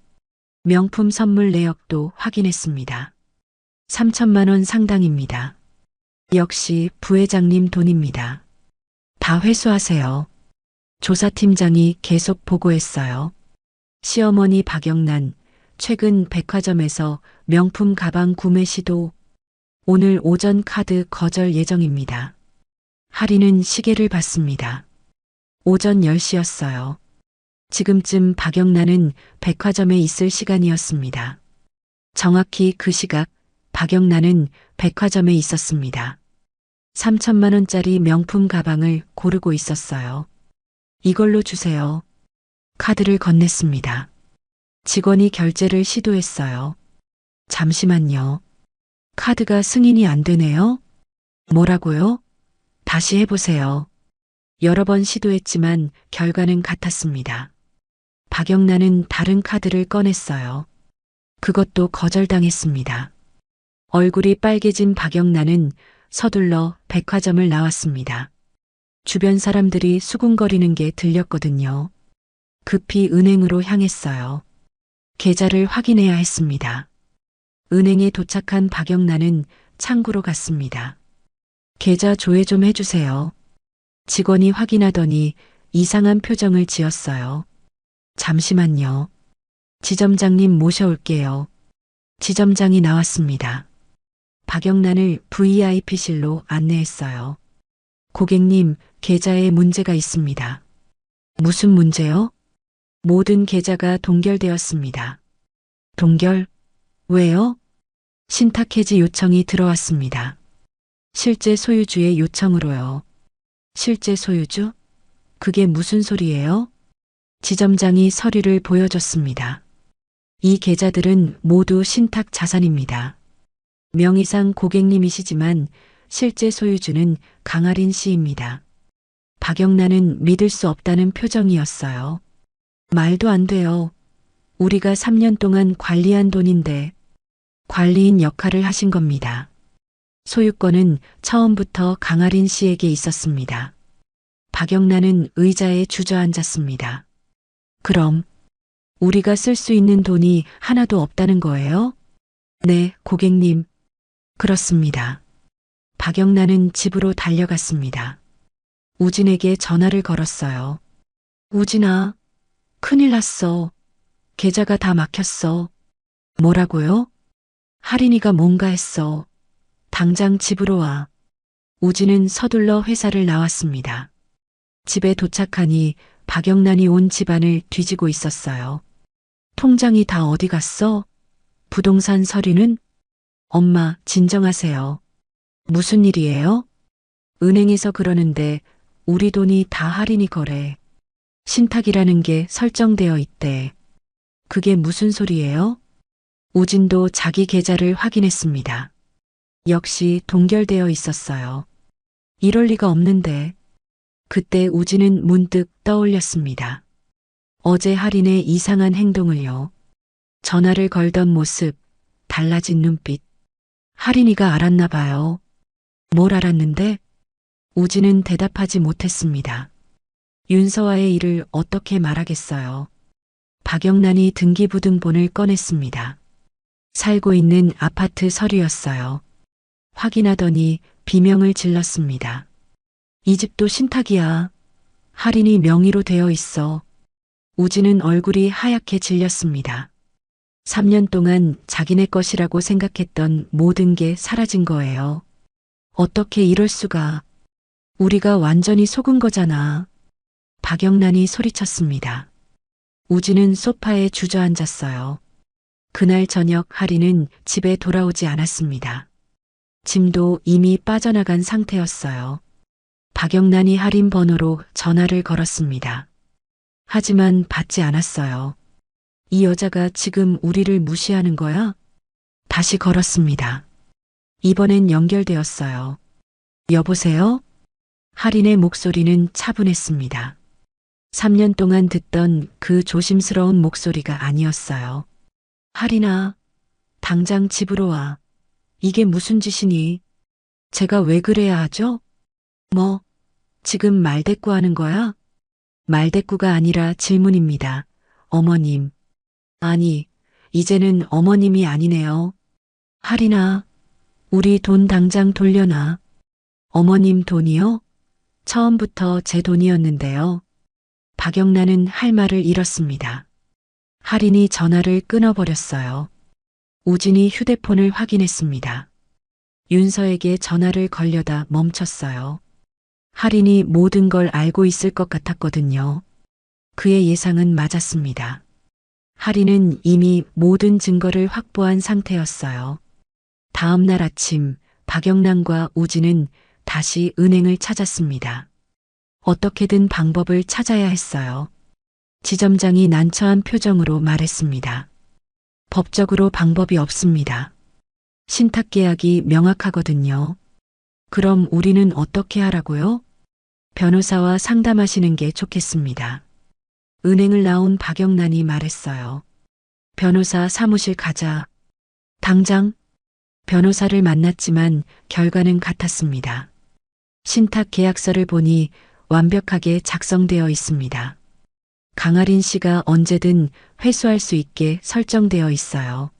명품 선물 내역도 확인했습니다. 3천만 원 상당입니다. 역시 부회장님 돈입니다. 다 회수하세요. 조사팀장이 계속 보고했어요. 시어머니 박영란, 최근 백화점에서 명품 가방 구매 시도, 오늘 오전 카드 거절 예정입니다. 할인은 시계를 봤습니다. 오전 10시였어요. 지금쯤 박영란은 백화점에 있을 시간이었습니다. 정확히 그 시각 박영란은 백화점에 있었습니다. 3천만 원짜리 명품 가방을 고르고 있었어요. 이걸로 주세요. 카드를 건넸습니다. 직원이 결제를 시도했어요. 잠시만요. 카드가 승인이 안 되네요. 뭐라고요? 다시 해보세요. 여러 번 시도했지만 결과는 같았습니다. 박영란은 다른 카드를 꺼냈어요. 그것도 거절당했습니다. 얼굴이 빨개진 박영란은 서둘러 백화점을 나왔습니다. 주변 사람들이 수군거리는 게 들렸거든요. 급히 은행으로 향했어요. 계좌를 확인해야 했습니다. 은행에 도착한 박영란은 창구로 갔습니다. 계좌 조회 좀 해주세요. 직원이 확인하더니 이상한 표정을 지었어요. 잠시만요. 지점장님 모셔올게요. 지점장이 나왔습니다. 박영란을 VIP실로 안내했어요. 고객님, 계좌에 문제가 있습니다. 무슨 문제요? 모든 계좌가 동결되었습니다. 동결? 왜요? 신탁해지 요청이 들어왔습니다. 실제 소유주의 요청으로요. 실제 소유주? 그게 무슨 소리예요? 지점장이 서류를 보여줬습니다. 이 계좌들은 모두 신탁 자산입니다. 명의상 고객님이시지만 실제 소유주는 강아린 씨입니다. 박영란은 믿을 수 없다는 표정이었어요. 말도 안 돼요. 우리가 3년 동안 관리한 돈인데 관리인 역할을 하신 겁니다. 소유권은 처음부터 강아린 씨에게 있었습니다. 박영란은 의자에 주저앉았습니다. 그럼 우리가 쓸 수 있는 돈이 하나도 없다는 거예요? 네, 고객님. 그렇습니다. 박영란은 집으로 달려갔습니다. 우진에게 전화를 걸었어요. 우진아, 큰일 났어. 계좌가 다 막혔어. 뭐라고요? 할인이가 뭔가 했어. 당장 집으로 와. 우진은 서둘러 회사를 나왔습니다. 집에 도착하니 박영란이 온 집안을 뒤지고 있었어요. 통장이 다 어디 갔어? 부동산 서류는? 엄마, 진정하세요. 무슨 일이에요? 은행에서 그러는데 우리 돈이 다 할인이 거래. 신탁이라는 게 설정되어 있대. 그게 무슨 소리예요? 우진도 자기 계좌를 확인했습니다. 역시 동결되어 있었어요. 이럴 리가 없는데. 그때 우진은 문득 떠올렸습니다. 어제 할인의 이상한 행동을요. 전화를 걸던 모습, 달라진 눈빛. 할인이가 알았나 봐요. 뭘 알았는데? 우진은 대답하지 못했습니다. 윤서와의 일을 어떻게 말하겠어요. 박영란이 등기부등본을 꺼냈습니다. 살고 있는 아파트 서류였어요. 확인하더니 비명을 질렀습니다. 이 집도 신탁이야. 할인이 명의로 되어 있어. 우진은 얼굴이 하얗게 질렸습니다. 3년 동안 자기네 것이라고 생각했던 모든 게 사라진 거예요. 어떻게 이럴 수가. 우리가 완전히 속은 거잖아. 박영란이 소리쳤습니다. 우진은 소파에 주저앉았어요. 그날 저녁 할인은 집에 돌아오지 않았습니다. 짐도 이미 빠져나간 상태였어요. 박영란이 할인 번호로 전화를 걸었습니다. 하지만 받지 않았어요. 이 여자가 지금 우리를 무시하는 거야? 다시 걸었습니다. 이번엔 연결되었어요. 여보세요? 할인의 목소리는 차분했습니다. 3년 동안 듣던 그 조심스러운 목소리가 아니었어요. 할인아, 당장 집으로 와. 이게 무슨 짓이니? 제가 왜 그래야 하죠? 뭐, 지금 말대꾸 하는 거야? 말대꾸가 아니라 질문입니다. 어머님. 아니, 이제는 어머님이 아니네요. 할인아, 우리 돈 당장 돌려놔. 어머님 돈이요? 처음부터 제 돈이었는데요. 박영란은 할 말을 잃었습니다. 할인이 전화를 끊어버렸어요. 우진이 휴대폰을 확인했습니다. 윤서에게 전화를 걸려다 멈췄어요. 할인이 모든 걸 알고 있을 것 같았거든요. 그의 예상은 맞았습니다. 할인은 이미 모든 증거를 확보한 상태였어요. 다음 날 아침 박영란과 우진은 다시 은행을 찾았습니다. 어떻게든 방법을 찾아야 했어요. 지점장이 난처한 표정으로 말했습니다. 법적으로 방법이 없습니다. 신탁계약이 명확하거든요. 그럼 우리는 어떻게 하라고요? 변호사와 상담하시는 게 좋겠습니다. 은행을 나온 박영란이 말했어요. 변호사 사무실 가자. 당장 변호사를 만났지만 결과는 같았습니다. 신탁 계약서를 보니 완벽하게 작성되어 있습니다. 강아린 씨가 언제든 회수할 수 있게 설정되어 있어요.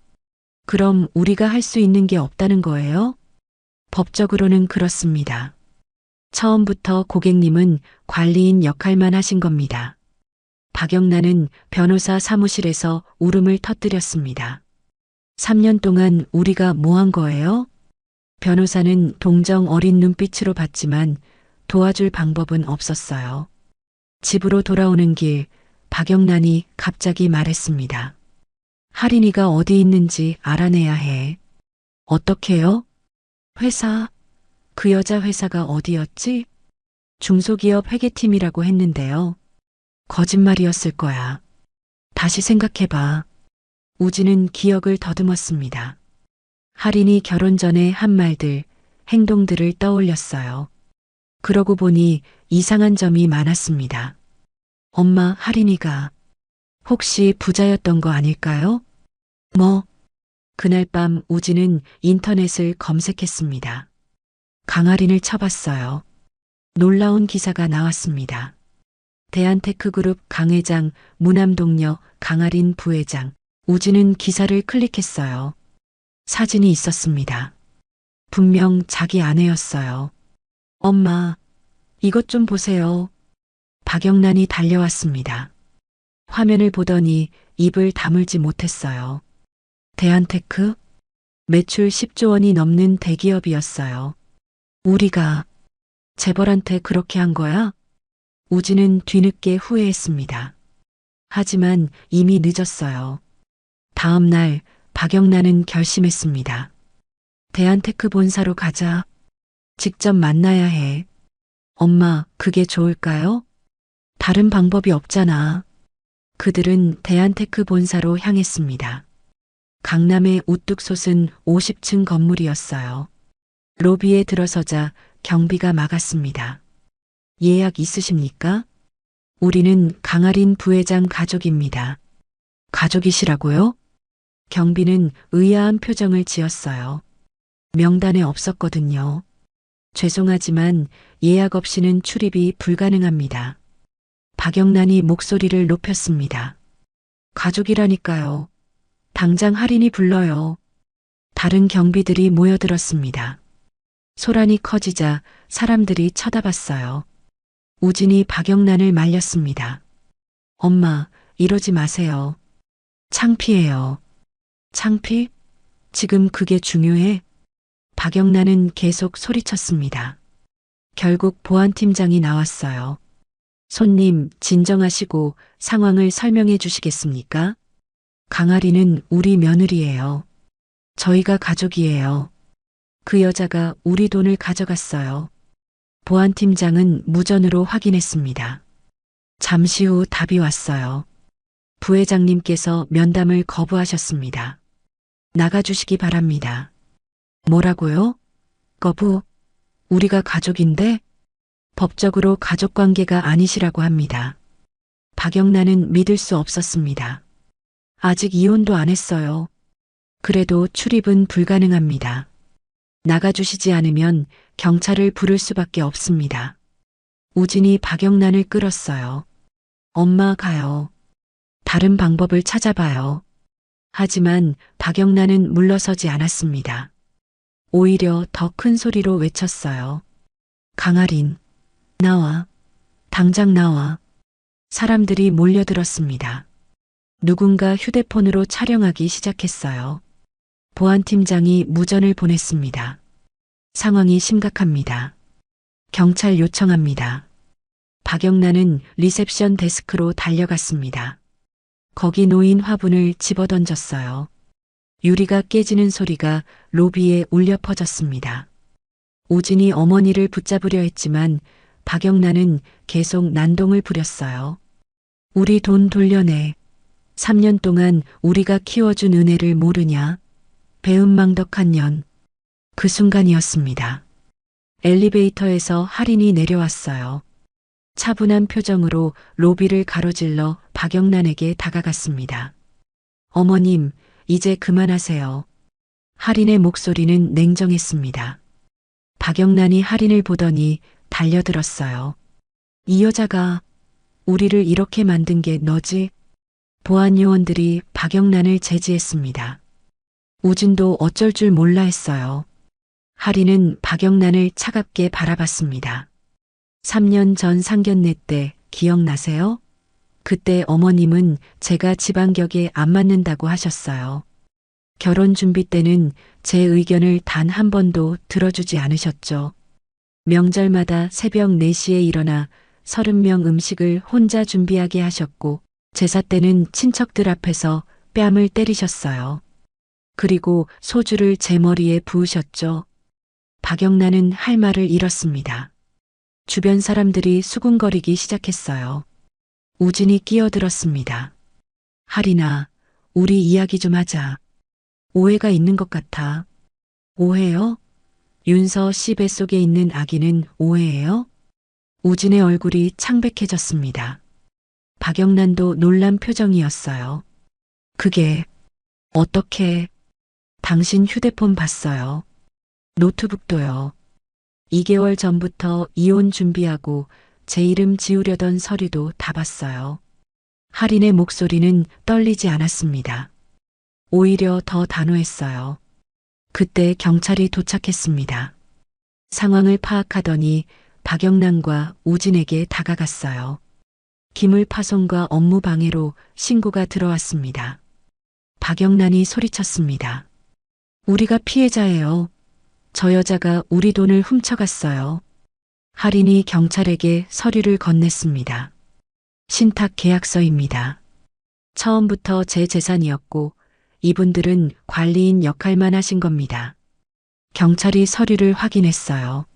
그럼 우리가 할 수 있는 게 없다는 거예요? 법적으로는 그렇습니다. 처음부터 고객님은 관리인 역할만 하신 겁니다. 박영란은 변호사 사무실에서 울음을 터뜨렸습니다. 3년 동안 우리가 뭐 한 거예요? 변호사는 동정 어린 눈빛으로 봤지만 도와줄 방법은 없었어요. 집으로 돌아오는 길, 박영란이 갑자기 말했습니다. 할인이가 어디 있는지 알아내야 해. 어떻게요? 회사, 그 여자 회사가 어디였지? 중소기업 회계팀이라고 했는데요. 거짓말이었을 거야. 다시 생각해봐. 우진은 기억을 더듬었습니다. 할인이 결혼 전에 한 말들, 행동들을 떠올렸어요. 그러고 보니 이상한 점이 많았습니다. 엄마, 할인이가 혹시 부자였던 거 아닐까요? 뭐? 그날 밤 우진은 인터넷을 검색했습니다. 강할인을 쳐봤어요. 놀라운 기사가 나왔습니다. 대한테크그룹 강회장, 무남동녀, 강할인 부회장. 우진은 기사를 클릭했어요. 사진이 있었습니다. 분명 자기 아내였어요. 엄마, 이것 좀 보세요. 박영란이 달려왔습니다. 화면을 보더니 입을 다물지 못했어요. 대한테크? 매출 10조 원이 넘는 대기업이었어요. 우리가 재벌한테 그렇게 한 거야? 우진은 뒤늦게 후회했습니다. 하지만 이미 늦었어요. 다음 날 박영란은 결심했습니다. 대한테크 본사로 가자. 직접 만나야 해. 엄마, 그게 좋을까요? 다른 방법이 없잖아. 그들은 대한테크 본사로 향했습니다. 강남의 우뚝 솟은 50층 건물이었어요. 로비에 들어서자 경비가 막았습니다. 예약 있으십니까? 우리는 강할인 부회장 가족입니다. 가족이시라고요? 경비는 의아한 표정을 지었어요. 명단에 없었거든요. 죄송하지만 예약 없이는 출입이 불가능합니다. 박영란이 목소리를 높였습니다. 가족이라니까요. 당장 할인이 불러요. 다른 경비들이 모여들었습니다. 소란이 커지자 사람들이 쳐다봤어요. 우진이 박영란을 말렸습니다. 엄마, 이러지 마세요. 창피해요. 창피? 지금 그게 중요해? 박영란은 계속 소리쳤습니다. 결국 보안팀장이 나왔어요. 손님, 진정하시고 상황을 설명해 주시겠습니까? 강할인은 우리 며느리예요. 저희가 가족이에요. 그 여자가 우리 돈을 가져갔어요. 보안팀장은 무전으로 확인했습니다. 잠시 후 답이 왔어요. 부회장님께서 면담을 거부하셨습니다. 나가주시기 바랍니다. 뭐라고요? 거부? 우리가 가족인데? 법적으로 가족관계가 아니시라고 합니다. 박영란은 믿을 수 없었습니다. 아직 이혼도 안 했어요. 그래도 출입은 불가능합니다. 나가주시지 않으면 경찰을 부를 수밖에 없습니다. 우진이 박영란을 끌었어요. 엄마 가요. 다른 방법을 찾아봐요. 하지만 박영란은 물러서지 않았습니다. 오히려 더 큰 소리로 외쳤어요. 강아린, 나와. 당장 나와. 사람들이 몰려들었습니다. 누군가 휴대폰으로 촬영하기 시작했어요. 보안팀장이 무전을 보냈습니다. 상황이 심각합니다. 경찰 요청합니다. 박영란은 리셉션 데스크로 달려갔습니다. 거기 놓인 화분을 집어던졌어요. 유리가 깨지는 소리가 로비에 울려 퍼졌습니다. 우진이 어머니를 붙잡으려 했지만 박영란은 계속 난동을 부렸어요. 우리 돈 돌려내. 3년 동안 우리가 키워준 은혜를 모르냐? 배은망덕한 년. 그 순간이었습니다. 엘리베이터에서 할인이 내려왔어요. 차분한 표정으로 로비를 가로질러 박영란에게 다가갔습니다. 어머님, 이제 그만하세요. 할인의 목소리는 냉정했습니다. 박영란이 할인을 보더니 달려들었어요. 이 여자가 우리를 이렇게 만든 게 너지? 보안 요원들이 박영란을 제지했습니다. 우진도 어쩔 줄 몰라 했어요. 할인은 박영란을 차갑게 바라봤습니다. 3년 전 상견례 때 기억나세요? 그때 어머님은 제가 지방격에 안 맞는다고 하셨어요. 결혼 준비 때는 제 의견을 단 한 번도 들어주지 않으셨죠. 명절마다 새벽 4시에 일어나 30명 음식을 혼자 준비하게 하셨고 제사 때는 친척들 앞에서 뺨을 때리셨어요. 그리고 소주를 제 머리에 부으셨죠. 박영란은 할 말을 잃었습니다. 주변 사람들이 수군거리기 시작했어요. 우진이 끼어들었습니다. 할인아, 우리 이야기 좀 하자. 오해가 있는 것 같아. 오해요? 윤서 씨 뱃속에 있는 아기는 오해예요? 우진의 얼굴이 창백해졌습니다. 박영란도 놀란 표정이었어요. 그게 어떻게? 당신 휴대폰 봤어요. 노트북도요. 2개월 전부터 이혼 준비하고 제 이름 지우려던 서류도 다 봤어요. 할인의 목소리는 떨리지 않았습니다. 오히려 더 단호했어요. 그때 경찰이 도착했습니다. 상황을 파악하더니 박영란과 우진에게 다가갔어요. 기물 파손과 업무 방해로 신고가 들어왔습니다. 박영란이 소리쳤습니다. 우리가 피해자예요. 저 여자가 우리 돈을 훔쳐갔어요. 할인이 경찰에게 서류를 건넸습니다. 신탁 계약서입니다. 처음부터 제 재산이었고 이분들은 관리인 역할만 하신 겁니다. 경찰이 서류를 확인했어요.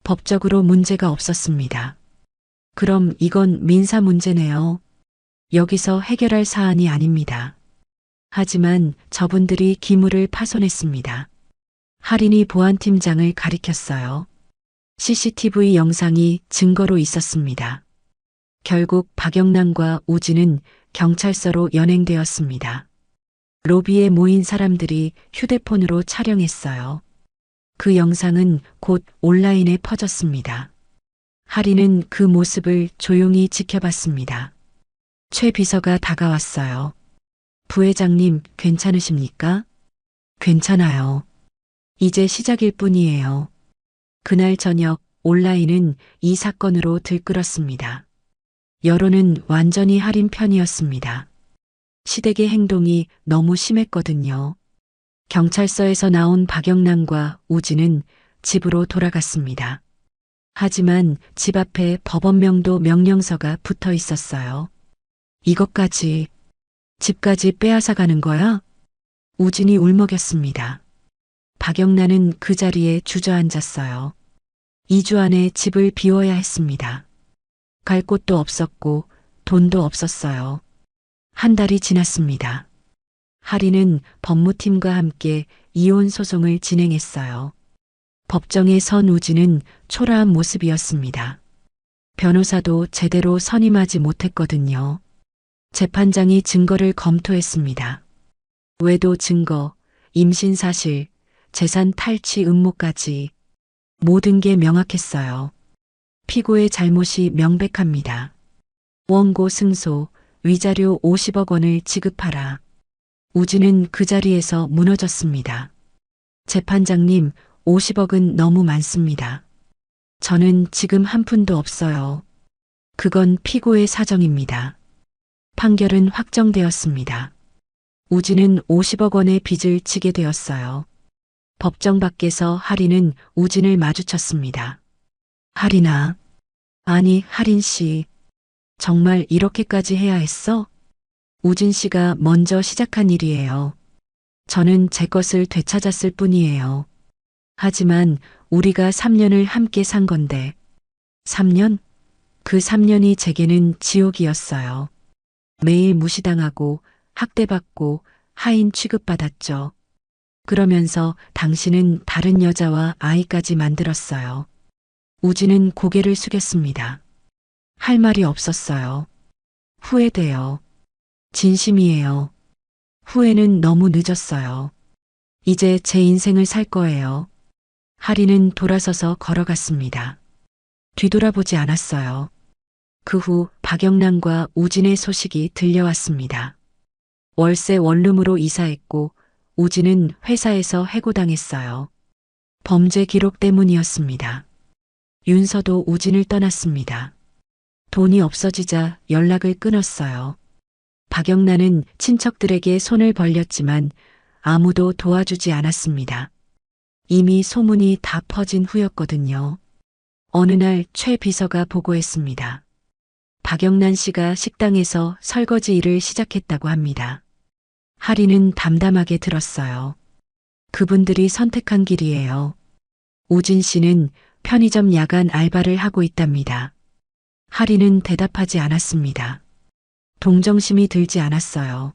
법적으로 문제가 없었습니다. 그럼 이건 민사 문제네요. 여기서 해결할 사안이 아닙니다. 하지만 저분들이 기물을 파손했습니다. 할인이 보안팀장을 가리켰어요. CCTV 영상이 증거로 있었습니다. 결국 박영란과 우진은 경찰서로 연행되었습니다. 로비에 모인 사람들이 휴대폰으로 촬영했어요. 그 영상은 곧 온라인에 퍼졌습니다. 할인은 그 모습을 조용히 지켜봤습니다. 최 비서가 다가왔어요. 부회장님, 괜찮으십니까? 괜찮아요. 이제 시작일 뿐이에요. 그날 저녁 온라인은 이 사건으로 들끓었습니다. 여론은 완전히 할인 편이었습니다. 시댁의 행동이 너무 심했거든요. 경찰서에서 나온 박영란과 우진은 집으로 돌아갔습니다. 하지만 집 앞에 법원명도 명령서가 붙어 있었어요. 이것까지, 집까지 빼앗아 가는 거야? 우진이 울먹였습니다. 박영란은 그 자리에 주저앉았어요. 2주 안에 집을 비워야 했습니다. 갈 곳도 없었고 돈도 없었어요. 한 달이 지났습니다. 하리는 법무팀과 함께 이혼 소송을 진행했어요. 법정에 선 우진은 초라한 모습이었습니다. 변호사도 제대로 선임하지 못했거든요. 재판장이 증거를 검토했습니다. 외도 증거, 임신 사실, 재산 탈취 음모까지 모든 게 명확했어요. 피고의 잘못이 명백합니다. 원고 승소, 위자료 50억 원을 지급하라. 우진은 그 자리에서 무너졌습니다. 재판장님, 50억은 너무 많습니다. 저는 지금 한 푼도 없어요. 그건 피고의 사정입니다. 판결은 확정되었습니다. 우진은 50억 원의 빚을 지게 되었어요. 법정 밖에서 하리는 우진을 마주쳤습니다. 하리나. 아니, 하린 씨. 정말 이렇게까지 해야 했어? 우진 씨가 먼저 시작한 일이에요. 저는 제 것을 되찾았을 뿐이에요. 하지만 우리가 3년을 함께 산 건데. 3년? 그 3년이 제게는 지옥이었어요. 매일 무시당하고 학대받고 하인 취급받았죠. 그러면서 당신은 다른 여자와 아이까지 만들었어요. 우진은 고개를 숙였습니다. 할 말이 없었어요. 후회돼요. 진심이에요. 후회는 너무 늦었어요. 이제 제 인생을 살 거예요. 하리는 돌아서서 걸어갔습니다. 뒤돌아보지 않았어요. 그 후 박영란과 우진의 소식이 들려왔습니다. 월세 원룸으로 이사했고 우진은 회사에서 해고당했어요. 범죄 기록 때문이었습니다. 윤서도 우진을 떠났습니다. 돈이 없어지자 연락을 끊었어요. 박영란은 친척들에게 손을 벌렸지만 아무도 도와주지 않았습니다. 이미 소문이 다 퍼진 후였거든요. 어느 날 최 비서가 보고했습니다. 박영란 씨가 식당에서 설거지 일을 시작했다고 합니다. 하리는 담담하게 들었어요. 그분들이 선택한 길이에요. 우진 씨는 편의점 야간 알바를 하고 있답니다. 하리는 대답하지 않았습니다. 동정심이 들지 않았어요.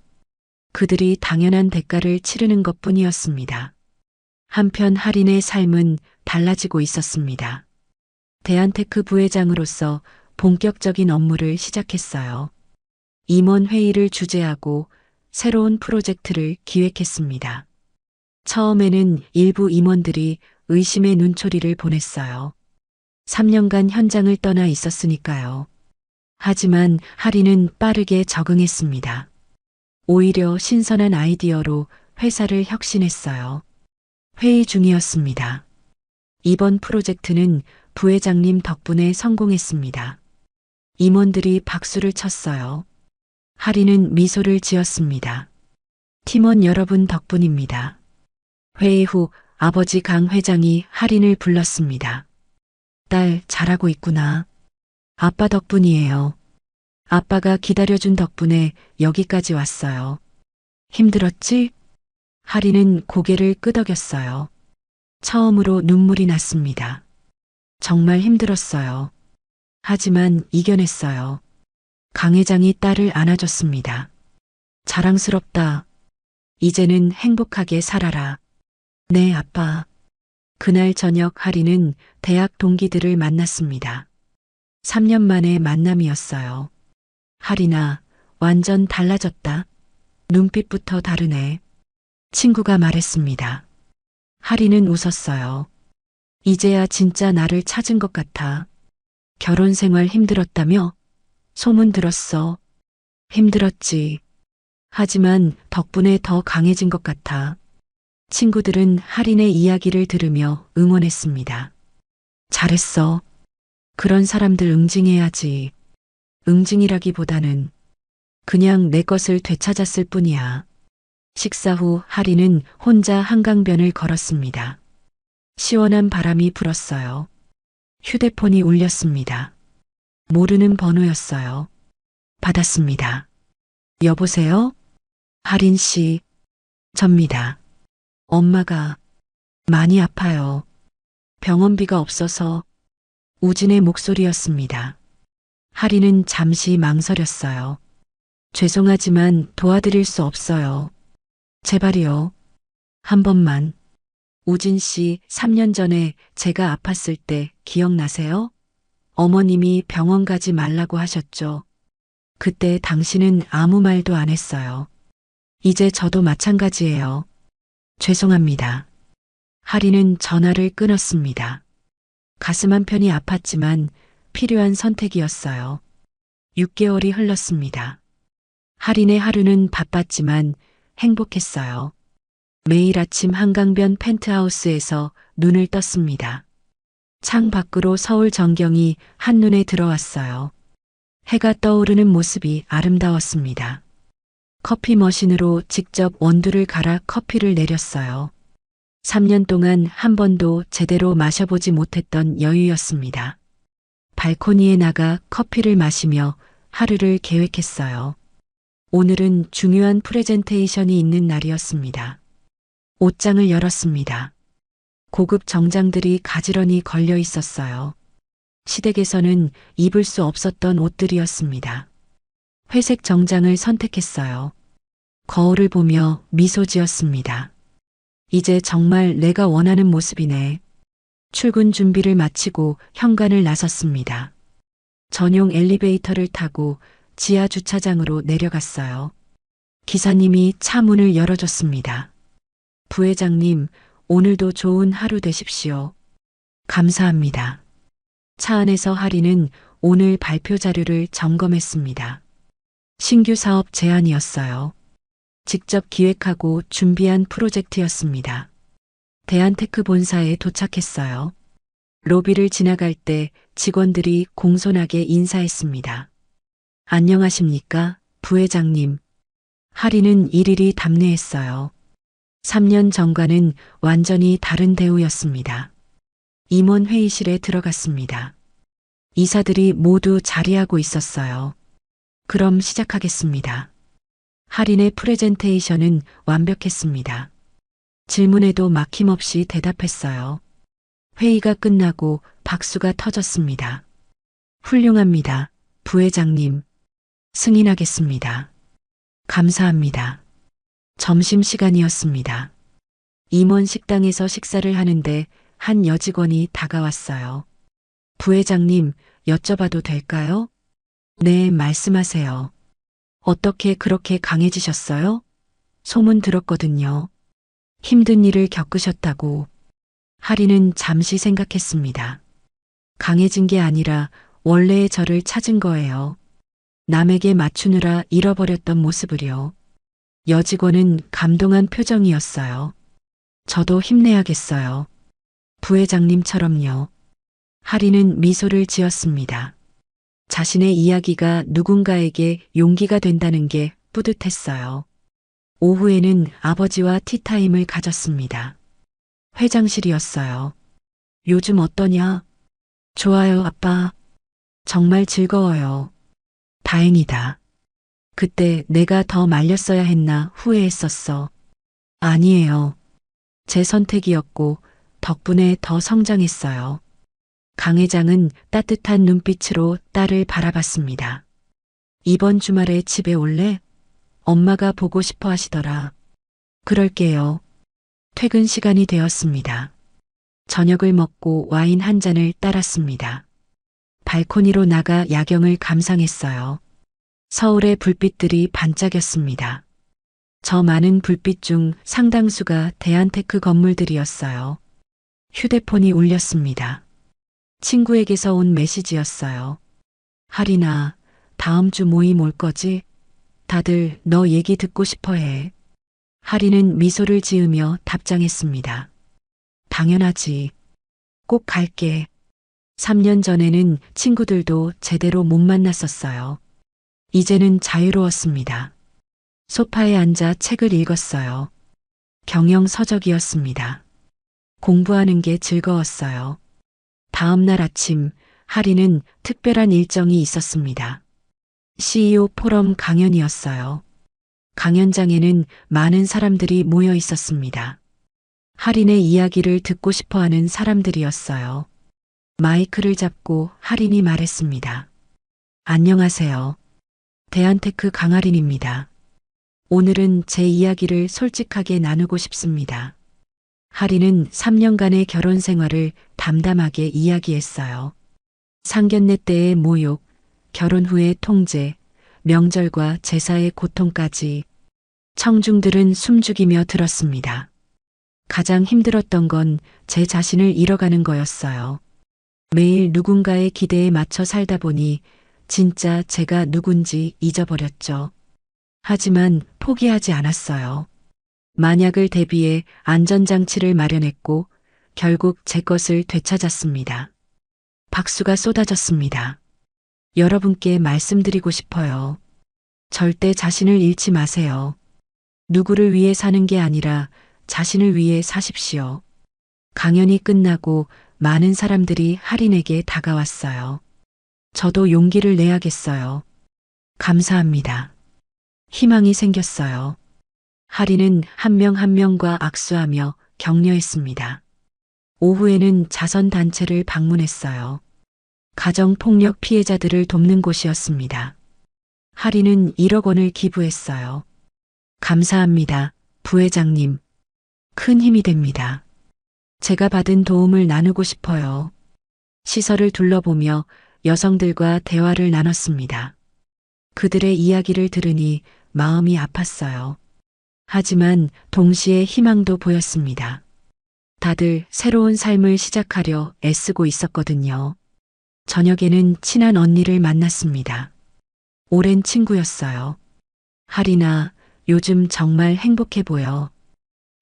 그들이 당연한 대가를 치르는 것뿐이었습니다. 한편 하린의 삶은 달라지고 있었습니다. 대한테크 부회장으로서 본격적인 업무를 시작했어요. 임원 회의를 주재하고 새로운 프로젝트를 기획했습니다. 처음에는 일부 임원들이 의심의 눈초리를 보냈어요. 3년간 현장을 떠나 있었으니까요. 하지만 하리는 빠르게 적응했습니다. 오히려 신선한 아이디어로 회사를 혁신했어요. 회의 중이었습니다. 이번 프로젝트는 부회장님 덕분에 성공했습니다. 임원들이 박수를 쳤어요. 하리는 미소를 지었습니다. 팀원 여러분 덕분입니다. 회의 후 아버지 강 회장이 하린을 불렀습니다. 딸, 잘하고 있구나. 아빠 덕분이에요. 아빠가 기다려준 덕분에 여기까지 왔어요. 힘들었지? 하리는 고개를 끄덕였어요. 처음으로 눈물이 났습니다. 정말 힘들었어요. 하지만 이겨냈어요. 강 회장이 딸을 안아줬습니다. 자랑스럽다. 이제는 행복하게 살아라. 네, 아빠. 그날 저녁 하리는 대학 동기들을 만났습니다. 3년 만의 만남이었어요. 하리나, 완전 달라졌다. 눈빛부터 다르네. 친구가 말했습니다. 하리는 웃었어요. 이제야 진짜 나를 찾은 것 같아. 결혼 생활 힘들었다며? 소문 들었어. 힘들었지. 하지만 덕분에 더 강해진 것 같아. 친구들은 하린의 이야기를 들으며 응원했습니다. 잘했어. 그런 사람들 응징해야지. 응징이라기보다는 그냥 내 것을 되찾았을 뿐이야. 식사 후 하린은 혼자 한강변을 걸었습니다. 시원한 바람이 불었어요. 휴대폰이 울렸습니다. 모르는 번호였어요. 받았습니다. 여보세요? 하린 씨. 접니다. 엄마가 많이 아파요. 병원비가 없어서. 우진의 목소리였습니다. 하리는 잠시 망설였어요. 죄송하지만 도와드릴 수 없어요. 제발이요. 한 번만. 우진 씨, 3년 전에 제가 아팠을 때 기억나세요? 어머님이 병원 가지 말라고 하셨죠. 그때 당신은 아무 말도 안 했어요. 이제 저도 마찬가지예요. 죄송합니다. 하리는 전화를 끊었습니다. 가슴 한편이 아팠지만 필요한 선택이었어요. 6개월이 흘렀습니다. 하린의 하루는 바빴지만 행복했어요. 매일 아침 한강변 펜트하우스에서 눈을 떴습니다. 창 밖으로 서울 전경이 한눈에 들어왔어요. 해가 떠오르는 모습이 아름다웠습니다. 커피 머신으로 직접 원두를 갈아 커피를 내렸어요. 3년 동안 한 번도 제대로 마셔보지 못했던 여유였습니다. 발코니에 나가 커피를 마시며 하루를 계획했어요. 오늘은 중요한 프레젠테이션이 있는 날이었습니다. 옷장을 열었습니다. 고급 정장들이 가지런히 걸려 있었어요. 시댁에서는 입을 수 없었던 옷들이었습니다. 회색 정장을 선택했어요. 거울을 보며 미소 지었습니다. 이제 정말 내가 원하는 모습이네. 출근 준비를 마치고 현관을 나섰습니다. 전용 엘리베이터를 타고 지하 주차장으로 내려갔어요. 기사님이 차 문을 열어줬습니다. 부회장님, 오늘도 좋은 하루 되십시오. 감사합니다. 차 안에서 하리는 오늘 발표 자료를 점검했습니다. 신규 사업 제안이었어요. 직접 기획하고 준비한 프로젝트였습니다. 대한테크 본사에 도착했어요. 로비를 지나갈 때 직원들이 공손하게 인사했습니다. 안녕하십니까, 부회장님. 하리는 일일이 답례했어요. 3년 전과는 완전히 다른 대우였습니다. 임원 회의실에 들어갔습니다. 이사들이 모두 자리하고 있었어요. 그럼 시작하겠습니다. 하린의 프레젠테이션은 완벽했습니다. 질문에도 막힘없이 대답했어요. 회의가 끝나고 박수가 터졌습니다. 훌륭합니다, 부회장님. 승인하겠습니다. 감사합니다. 점심시간이었습니다. 임원 식당에서 식사를 하는데 한 여직원이 다가왔어요. 부회장님, 여쭤봐도 될까요? 네, 말씀하세요. 어떻게 그렇게 강해지셨어요? 소문 들었거든요. 힘든 일을 겪으셨다고. 하리는 잠시 생각했습니다. 강해진 게 아니라 원래의 저를 찾은 거예요. 남에게 맞추느라 잃어버렸던 모습을요. 여직원은 감동한 표정이었어요. 저도 힘내야겠어요. 부회장님처럼요. 하리는 미소를 지었습니다. 자신의 이야기가 누군가에게 용기가 된다는 게 뿌듯했어요. 오후에는 아버지와 티타임을 가졌습니다. 회장실이었어요. 요즘 어떠냐? 좋아요, 아빠. 정말 즐거워요. 다행이다. 그때 내가 더 말렸어야 했나 후회했었어. 아니에요. 제 선택이었고 덕분에 더 성장했어요. 강 회장은 따뜻한 눈빛으로 딸을 바라봤습니다. 이번 주말에 집에 올래? 엄마가 보고 싶어 하시더라. 그럴게요. 퇴근 시간이 되었습니다. 저녁을 먹고 와인 한 잔을 따랐습니다. 발코니로 나가 야경을 감상했어요. 서울의 불빛들이 반짝였습니다. 저 많은 불빛 중 상당수가 대한테크 건물들이었어요. 휴대폰이 울렸습니다. 친구에게서 온 메시지였어요. 하리나, 다음 주 모임 올 거지? 다들 너 얘기 듣고 싶어 해. 하리는 미소를 지으며 답장했습니다. 당연하지. 꼭 갈게. 3년 전에는 친구들도 제대로 못 만났었어요. 이제는 자유로웠습니다. 소파에 앉아 책을 읽었어요. 경영 서적이었습니다. 공부하는 게 즐거웠어요. 다음 날 아침, 하리는 특별한 일정이 있었습니다. CEO 포럼 강연이었어요. 강연장에는 많은 사람들이 모여 있었습니다. 할인의 이야기를 듣고 싶어 하는 사람들이었어요. 마이크를 잡고 할인이 말했습니다. 안녕하세요. 대한테크 강할인입니다. 오늘은 제 이야기를 솔직하게 나누고 싶습니다. 할인은 3년간의 결혼 생활을 담담하게 이야기했어요. 상견례 때의 모욕, 결혼 후의 통제, 명절과 제사의 고통까지 청중들은 숨죽이며 들었습니다. 가장 힘들었던 건 제 자신을 잃어가는 거였어요. 매일 누군가의 기대에 맞춰 살다 보니 진짜 제가 누군지 잊어버렸죠. 하지만 포기하지 않았어요. 만약을 대비해 안전장치를 마련했고 결국 제 것을 되찾았습니다. 박수가 쏟아졌습니다. 여러분께 말씀드리고 싶어요. 절대 자신을 잃지 마세요. 누구를 위해 사는 게 아니라 자신을 위해 사십시오. 강연이 끝나고 많은 사람들이 할인에게 다가왔어요. 저도 용기를 내야겠어요. 감사합니다. 희망이 생겼어요. 할인은 한 명 한 명과 악수하며 격려했습니다. 오후에는 자선단체를 방문했어요. 가정폭력 피해자들을 돕는 곳이었습니다. 할인은 1억 원을 기부했어요. 감사합니다, 부회장님. 큰 힘이 됩니다. 제가 받은 도움을 나누고 싶어요. 시설을 둘러보며 여성들과 대화를 나눴습니다. 그들의 이야기를 들으니 마음이 아팠어요. 하지만 동시에 희망도 보였습니다. 다들 새로운 삶을 시작하려 애쓰고 있었거든요. 저녁에는 친한 언니를 만났습니다. 오랜 친구였어요. 할인아, 요즘 정말 행복해 보여.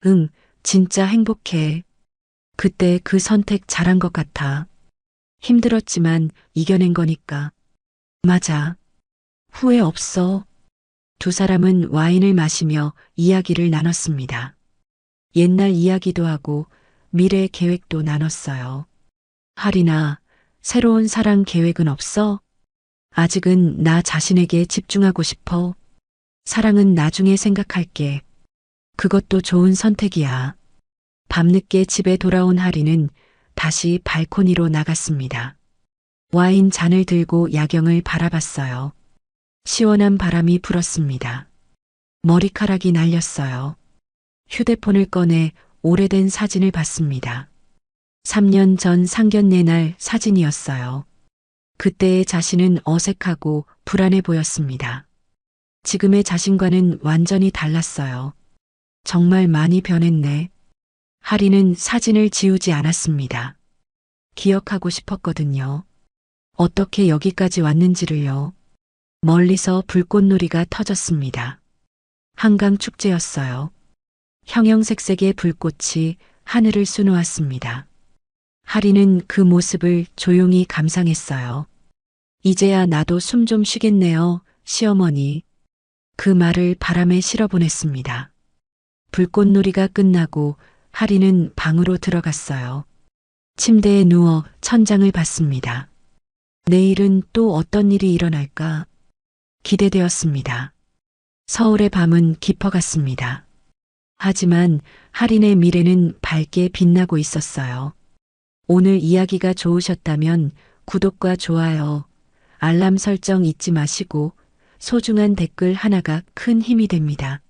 응, 진짜 행복해. 그때 그 선택 잘한 것 같아. 힘들었지만 이겨낸 거니까. 맞아. 후회 없어. 두 사람은 와인을 마시며 이야기를 나눴습니다. 옛날 이야기도 하고 미래 계획도 나눴어요. 할인아, 새로운 사랑 계획은 없어? 아직은 나 자신에게 집중하고 싶어. 사랑은 나중에 생각할게. 그것도 좋은 선택이야. 밤늦게 집에 돌아온 할인은 다시 발코니로 나갔습니다. 와인 잔을 들고 야경을 바라봤어요. 시원한 바람이 불었습니다. 머리카락이 날렸어요. 휴대폰을 꺼내 오래된 사진을 봤습니다. 3년 전 상견례 날 사진이었어요. 그때의 자신은 어색하고 불안해 보였습니다. 지금의 자신과는 완전히 달랐어요. 정말 많이 변했네. 할인은 사진을 지우지 않았습니다. 기억하고 싶었거든요. 어떻게 여기까지 왔는지를요. 멀리서 불꽃놀이가 터졌습니다. 한강 축제였어요. 형형색색의 불꽃이 하늘을 수놓았습니다. 할인은 그 모습을 조용히 감상했어요. 이제야 나도 숨 좀 쉬겠네요, 시어머니. 그 말을 바람에 실어보냈습니다. 불꽃놀이가 끝나고 할인은 방으로 들어갔어요. 침대에 누워 천장을 봤습니다. 내일은 또 어떤 일이 일어날까? 기대되었습니다. 서울의 밤은 깊어갔습니다. 하지만 할인의 미래는 밝게 빛나고 있었어요. 오늘 이야기가 좋으셨다면 구독과 좋아요, 알람 설정 잊지 마시고 소중한 댓글 하나가 큰 힘이 됩니다.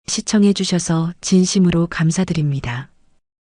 시청해 주셔서 진심으로 감사드립니다.